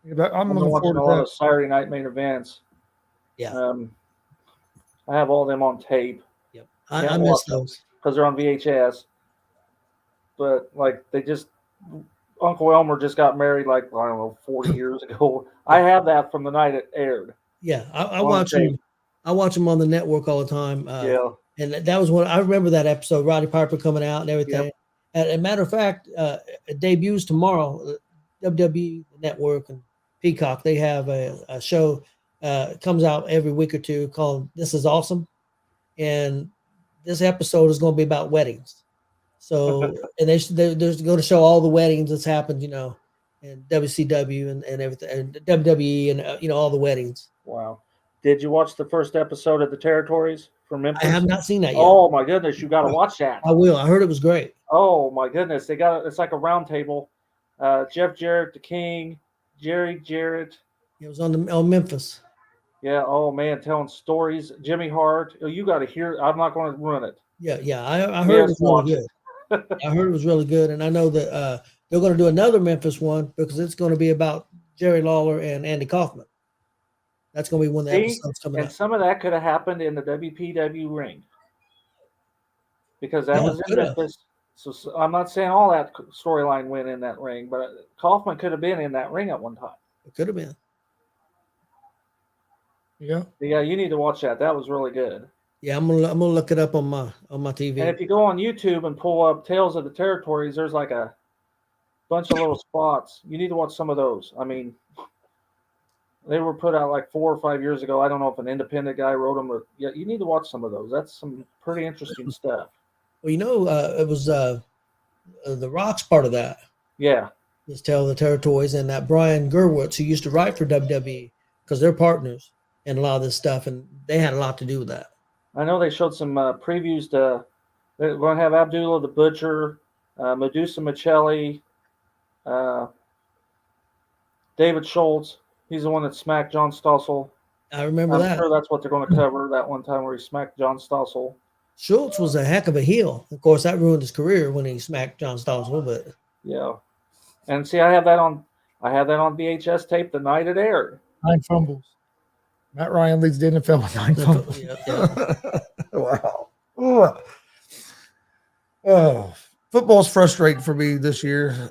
I'm looking watching forward a lot of Saturday night main events. Yeah. I have all them on tape. Yep. I miss those because they're on VHS. But they just Uncle Elmer just got married 40 years ago. I have that from the night it aired. Yeah, I watch them. I watch them on the network all the time. And that was when I remember that episode, Roddy Piper coming out and everything. Yep. As a matter of fact, it debuts tomorrow. WWE Network and Peacock, they have a show comes out every week or two called This Is Awesome. And this episode is going to be about weddings. So, and they're going to show all the weddings that's happened, in WCW and everything, and WWE and, all the weddings. Wow. Did you watch the first episode of the Territories from Memphis? I have not seen that yet. Oh, my goodness. You got to watch that. I will. I heard it was great. Oh, my goodness. It's like a round table. Jeff Jarrett, the King, Jerry Jarrett. It was on Memphis. Yeah. Oh man, telling stories. Jimmy Hart. Oh, you got to hear. I'm not going to run it. Yeah. I heard it was really watch good. I heard it was really good, and I know that they're going to do another Memphis one because it's going to be about Jerry Lawler and Andy Kaufman. That's going to be one of the See, episodes coming and up. some of that could have happened in the WPW ring because that Yeah, was in could have. Memphis. So I'm not saying all that storyline went in that ring, but Kaufman could have been in that ring at one time. It could have been. Yeah. Yeah, you need to watch that. That was really good. Yeah, I'm gonna look it up on my TV. And if you go on YouTube and pull up Tales of the Territories, there's like a bunch of little spots. You need to watch some of those. I mean, they were put out like 4 or 5 years ago. I don't know if an independent guy wrote them, or yeah, you need to watch some of those. That's some pretty interesting stuff. Well, it was the Rock's part of that. Yeah, Just Tell the Territories, and that Brian Gerwitz, who used to write for WWE, because they're partners in a lot of this stuff, and they had a lot to do with that. I know they showed some previews to. They're going to have Abdullah the Butcher, Medusa Michelli, David Schultz. He's the one that smacked John Stossel. I remember I'm that. sure that's what they're going to cover that one time where he smacked John Stossel. Schultz was a heck of a heel. Of course, that ruined his career when he smacked John Stossel, but Yeah, and see, I have that on VHS tape the night it aired. 9 fumbles. Matt Ryan leads the NFL with 9 fumbles. yeah. Wow. Ooh. Oh, football's frustrating for me this year,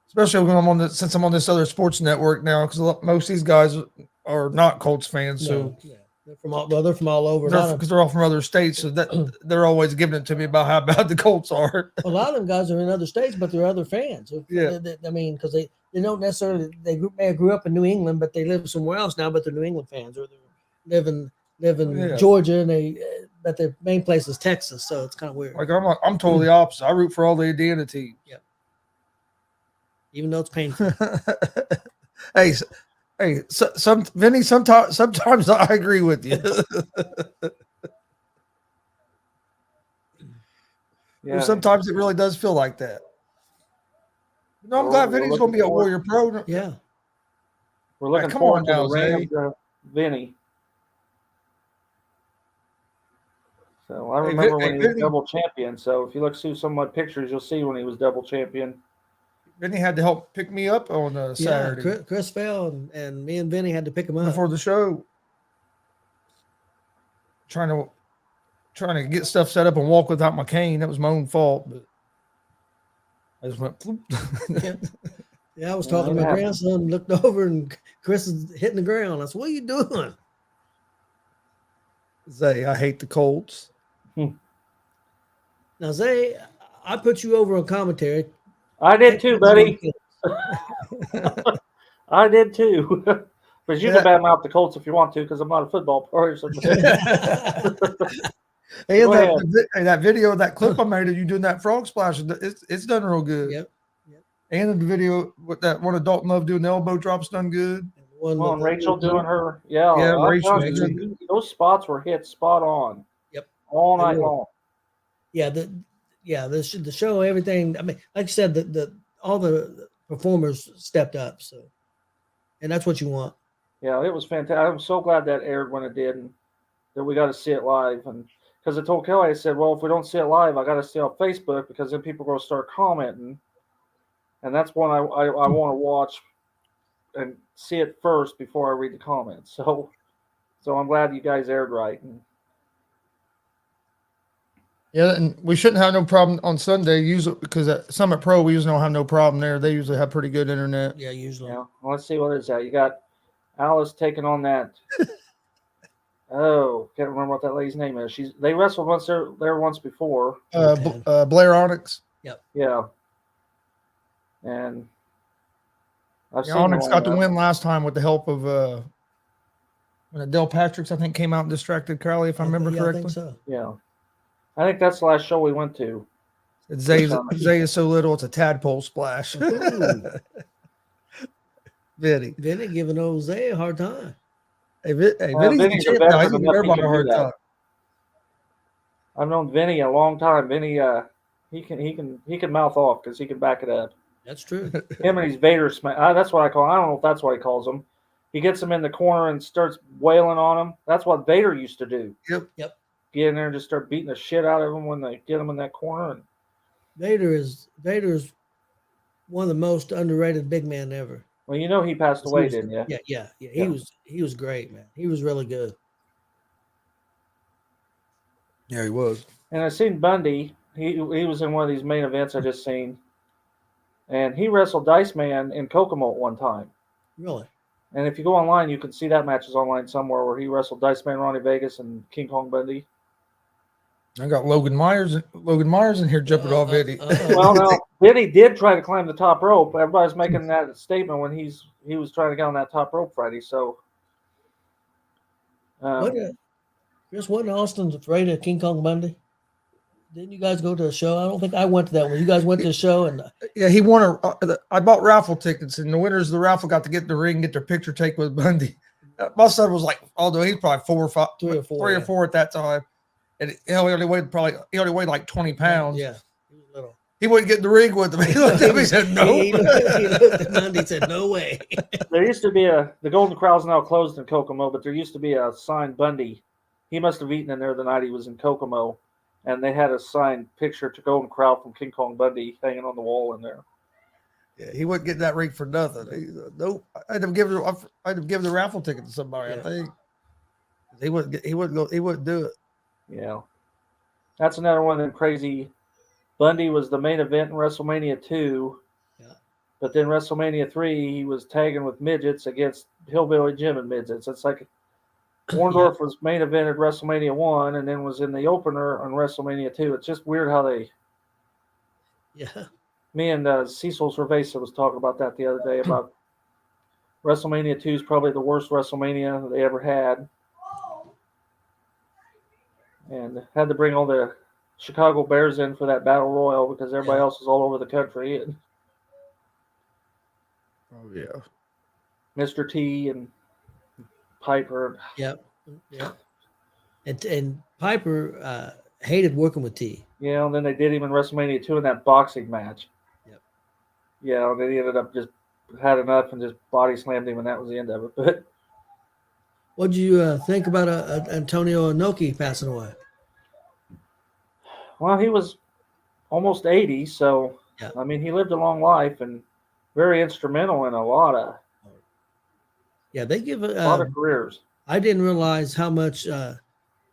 especially when since I'm on this other sports network now. Because most of these guys are not Colts fans, so They're from all over. because they're all from other states, so that they're always giving it to me about how bad the Colts are. A lot of them guys are in other states, but they're other fans. Yeah. I mean, because they don't necessarily may have grew up in New England, but they live somewhere else now. But they're New England fans, or they live in Georgia, and but their main place is Texas, so it's kind of weird. Like I'm totally opposite. I root for all the Indiana teams. Yeah. Even though it's painful. Hey, Vinny. Sometimes I agree with you. Yeah. Sometimes it really does feel like that. No, I'm glad Vinny's going to be a Warrior Pro. Yeah. We're looking come forward on to now, the Rams, Vinny. So I remember when he was double champion. So if you look through some of my pictures, you'll see when he was double champion. Vinny had to help pick me up on Saturday. Yeah, Chris fell, and me and Vinny had to pick him up before the show. Trying to get stuff set up and walk without my cane. That was my own fault, but I just went. Yeah, I was talking to my grandson, looked over, and Chris is hitting the ground. I said, "What are you doing?" Zay, I hate the Colts. Now, Zay, I put you over on commentary. I did too, buddy. I did too. But you can badmouth the Colts if you want to, because I'm not a football person. Hey, that video, that clip I made of you doing that frog splash, it's done real good. Yep. And the video with that one of Dalton Love doing the elbow drops done good. Well, Rachel doing her, Rachel. Those spots were hit spot on. Yep. All night long. Yeah, the show, everything. I mean, like you said, all the performers stepped up. So, and that's what you want. Yeah, it was fantastic. I'm so glad that aired when it did, and that we got to see it live. And because I told Kelly, I said, well, if we don't see it live, I got to see it on Facebook, because then people are going to start commenting. And that's one I want to watch and see it first before I read the comments. So I'm glad you guys aired right. Yeah, and we shouldn't have no problem on Sunday, usually, because at Summit Pro we usually don't have no problem there. They usually have pretty good internet. Yeah, usually. Yeah. Well, let's see what is that. You got Alice taking on that. Oh, can't remember what that lady's name is. They wrestled once before. Blair Onyx. Yep. Yeah. And Onyx got the win last time with the help of when Adele Patrick's, I think, came out and distracted Crowley, if I remember correctly. I think so. Yeah. I think that's the last show we went to. Zay is so little, it's a tadpole splash. Vinny giving old Zay a hard time. Vinny's a veteran enough to hard time. I've known Vinny a long time. Vinny, he can mouth off because he can back it up. That's true. Him and his Vader smash. That's what I call him. I don't know if that's what he calls him. he gets him in the corner and starts wailing on him. That's what Vader used to do. Yep. Get in there and just start beating the shit out of him when they get him in that corner. And Vader's one of the most underrated big men ever. well, you know he passed away, didn't you? Yeah. Yeah. He was great, man. He was really good. Yeah, he was. And I seen Bundy. He was in one of these main events I just seen, and he wrestled Dice Man in Kokomo at one time. Really? And if you go online, you can see that match is online somewhere where he wrestled Dice Man, Ronnie Vegas, and King Kong Bundy. I got Logan Myers in here jumping off Eddie. Well, no, Vinny did try to climb the top rope. Everybody's making that statement when he was trying to get on that top rope Friday. So, Chris, wasn't Austin afraid of King Kong Bundy? Didn't you guys go to a show? I don't think I went to that one. You guys went to a show, and Yeah, he won I bought raffle tickets, and the winners of the raffle got to get in the ring, get their picture taken with Bundy. My son was like, although he's probably 4 or 5, 3 or 4 at that time, and he only weighed like 20 pounds. Yeah, he was little. He wouldn't get in the ring with him. He looked at me and said, "No." He looked at Bundy and said, "No way." there used to be the Golden Corral's now closed in Kokomo, but there used to be a signed Bundy. He must have eaten in there the night he was in Kokomo, and they had a signed picture to Golden Corral from King Kong Bundy hanging on the wall in there. Yeah, he wouldn't get that ring for nothing. Nope. I'd have given the raffle ticket to somebody. Yeah. I think he wouldn't do it. Yeah, that's another one of them crazy. Bundy was the main event in WrestleMania 2, but then WrestleMania 3 he was tagging with midgets against Hillbilly Jim and midgets. It's like Warndorf was main event at WrestleMania 1 and then was in the opener on WrestleMania 2. It's just weird how they. Yeah. Me and Cecil Cerveza was talking about that the other day about WrestleMania 2 is probably the worst WrestleMania they ever had. And had to bring all the Chicago Bears in for that battle royal because everybody else was all over the country. And Oh yeah. Mr. T and Piper. Yep. And Piper hated working with T. Yeah, and then they did him in WrestleMania 2 in that boxing match. Yep. Yeah, and then he ended up just had enough and just body slammed him, and that was the end of it. But what did you think about Antonio Inoki passing away? well, he was almost 80, so Yeah. I mean, he lived a long life and very instrumental in a lot of They give a lot of careers. I didn't realize how much in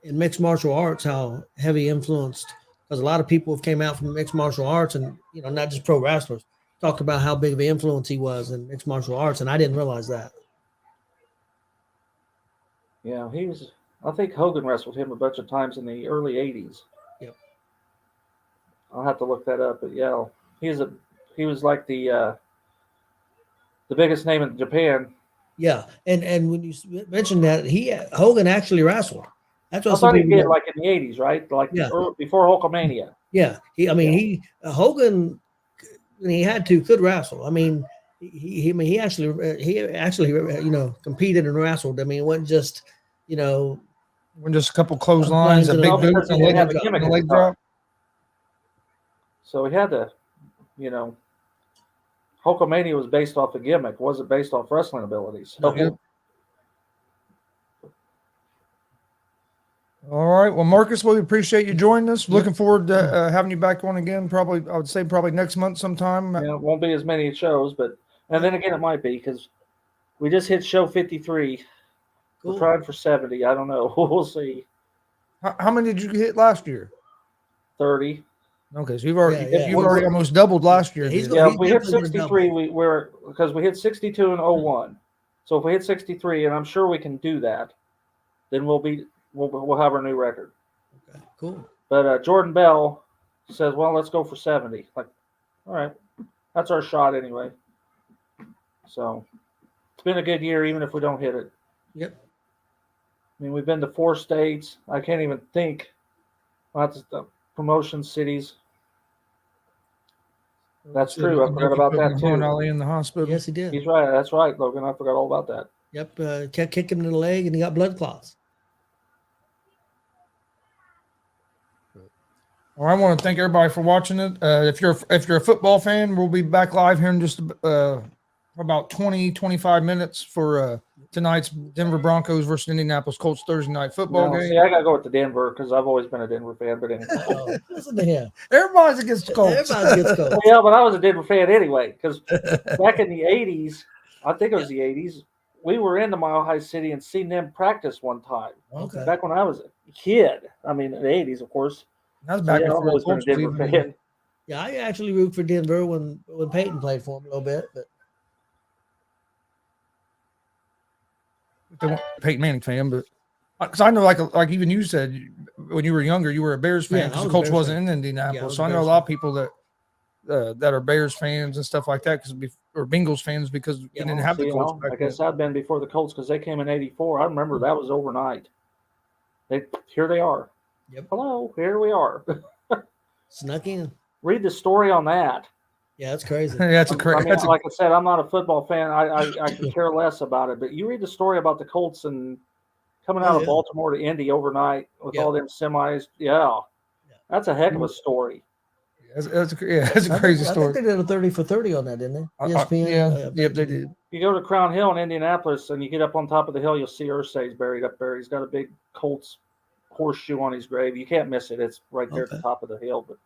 mixed martial arts how heavy influenced, because a lot of people came out from mixed martial arts and not just pro wrestlers talked about how big of an influence he was in mixed martial arts, and I didn't realize that. Yeah, he was. I think Hogan wrestled him a bunch of times in the early '80s. Yep. I'll have to look that up, but yeah, he was like the biggest name in Japan. Yeah, and when you mentioned that, Hogan actually wrestled. That's what I thought he did like in the '80s, right? Like before Hulkamania. Yeah, Hogan, when he had to, could wrestle. I mean, he actually competed and wrestled. I mean, it wasn't just When just a couple clotheslines, a big boot, and a leg drop. So he had to, Hulkamania was based off a gimmick, wasn't based off wrestling abilities. So. Yep. All right. Well, Marcus, we appreciate you joining us. Looking forward to having you back on again. Probably, I would say probably next month sometime. Yeah, it won't be as many shows, and then again, it might be because we just hit show 53. Cool. We're trying for 70. I don't know. We'll see. How many did you hit last year? 30. Okay, so you've already almost doubled last year. If we hit 63, because we hit 62 and 01. So if we hit 63, and I'm sure we can do that, then we'll have our new record. Okay, cool. But Jordan Bell says, well, let's go for 70. Like, all right, that's our shot anyway. So it's been a good year, even if we don't hit it. Yep. I mean, we've been to 4 states. I can't even think. Lots of promotion cities. That's true. I forgot about that too. Ali in the hospital. Yes, he did. He's right. That's right, Logan. I forgot all about that. Yep. Kept kicking him in the leg, and he got blood clots. Well, I want to thank everybody for watching it. If you're a football fan, we'll be back live here in just for about 20, 25 minutes for tonight's Denver Broncos versus Indianapolis Colts Thursday night football game. See, I got to go with the Denver because I've always been a Denver fan. But anyway. Listen to him. Everybody's against the Colts. Everybody gets Colts. Yeah, but I was a Denver fan anyway because back in the 80s, I think it was the 80s, we were into Mile High City and seen them practice one time. Okay. Back when I was a kid. I mean, in the 80s, of course. That was back I've before always the been a Colts was Denver even- fan. Yeah, I actually root for Denver when Peyton played for him a little bit, but They weren't a Peyton Manning fan, but because I know, like even you said, when you were younger, you were a Bears fan Yeah, I because was the a Colts Bears wasn't fan. in Yeah, I Indianapolis. was So a I know a Bears lot of people that are Bears fans and stuff like that or Bengals fans because we Yeah, didn't have the See, Colts back I then. guess I've been before the Colts because they came in '84. I remember that was overnight. Here they are. Yep. Hello, here we are. snuck in. Read the story on that. Yeah, that's crazy. Yeah, that's a I crazy. mean, like I said, I'm not a football fan. I could care less about it. But you read the story about the Colts and coming out Oh, of yeah. Baltimore to Indy overnight with Yeah. all them semis. Yeah, that's a heck of a story. That's a crazy I story. think they did a 30 for 30 on that, didn't they? ESPN. Yep, they did. You go to Crown Hill in Indianapolis and you get up on top of the hill, you'll see Irsay's buried up there. He's got a big Colts horseshoe on his grave. You can't miss it. It's right there at the Okay. top of the hill. But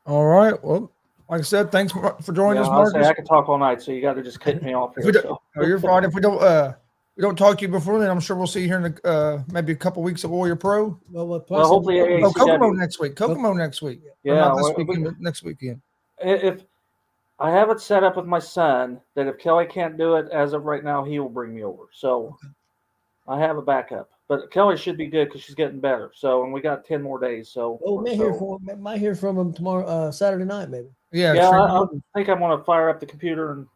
All right. Well, like I said, thanks for joining us, I'll say Marcus. I could talk all night, so you got to just cut me off If here. we don't- So. Oh, you're fine. If we don't talk to you before then, I'm sure we'll see you here in maybe a couple weeks at Warrior Pro. Well, Well, hopefully Oh, Kokomo ACW. next week. Kokomo next week. Or Yeah, not this well, weekend, but next weekend. If I have it set up with my son that if Kelly can't do it as of right now, he will bring me over. So I have a backup. But Kelly should be good because she's getting better. So and we got 10 more days. So might hear from him tomorrow, Saturday night, maybe. Yeah. yeah, Extreme I Rules. think I'm going to fire up the computer and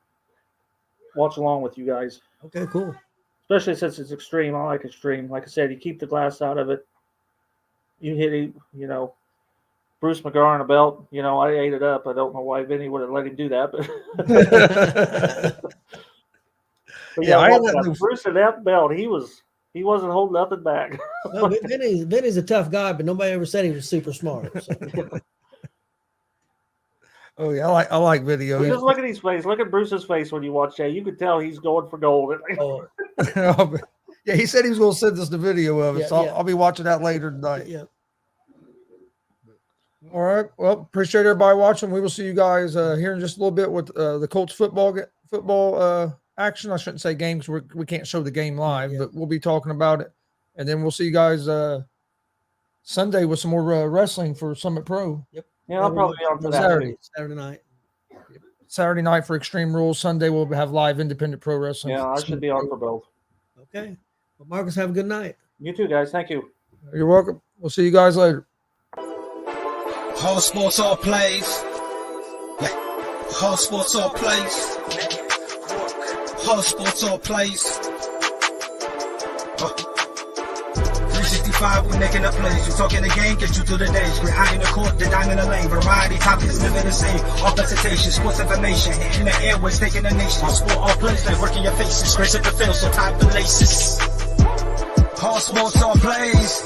watch along with you guys. Okay, cool. Especially since it's extreme. I like extreme. Like I said, you keep the glass out of it. You hit it, Bruce McGar on a belt. I ate it up. I don't know why Vinny would have let him do that, but. But Yeah, I had watch that that. move. Bruce in that belt, he wasn't holding nothing back. No, Vinny's a tough guy, but nobody ever said he was super smart. So. Oh yeah, I like video. Just look at his face. Look at Bruce's face when you watch that. You could tell he's going for gold. Oh, Yeah, he said he was going to send us the video of it, Yeah, so yeah. I'll be watching that later tonight. yeah. All right. Well, appreciate everybody watching. We will see you guys here in just a little bit with the Colts football action. I shouldn't say game because we can't show the game live, Yeah. but we'll be talking about it. And then we'll see you guys Sunday with some more wrestling for Summit Pro. Yeah, I'll probably be on for that. Saturday. too. Saturday night. Saturday night for Extreme Rules. Sunday we'll have live independent pro wrestling. Yeah, I should be on for both. Okay. Well, Marcus, have a good night. You too, guys. Thank you. You're welcome. We'll see you guys later. All sports, all plays. Yeah. All sports, all plays. All sports, all plays. 365, we making the plays. You talking the game, get you through the days. We're high in the court, the dime in the lane. Variety topics, living the same. All presentation, sports information. Hitting the airways, taking the nation. All sport, all plays, like working your faces. Grace up the field, so tie the laces. All sports, all plays.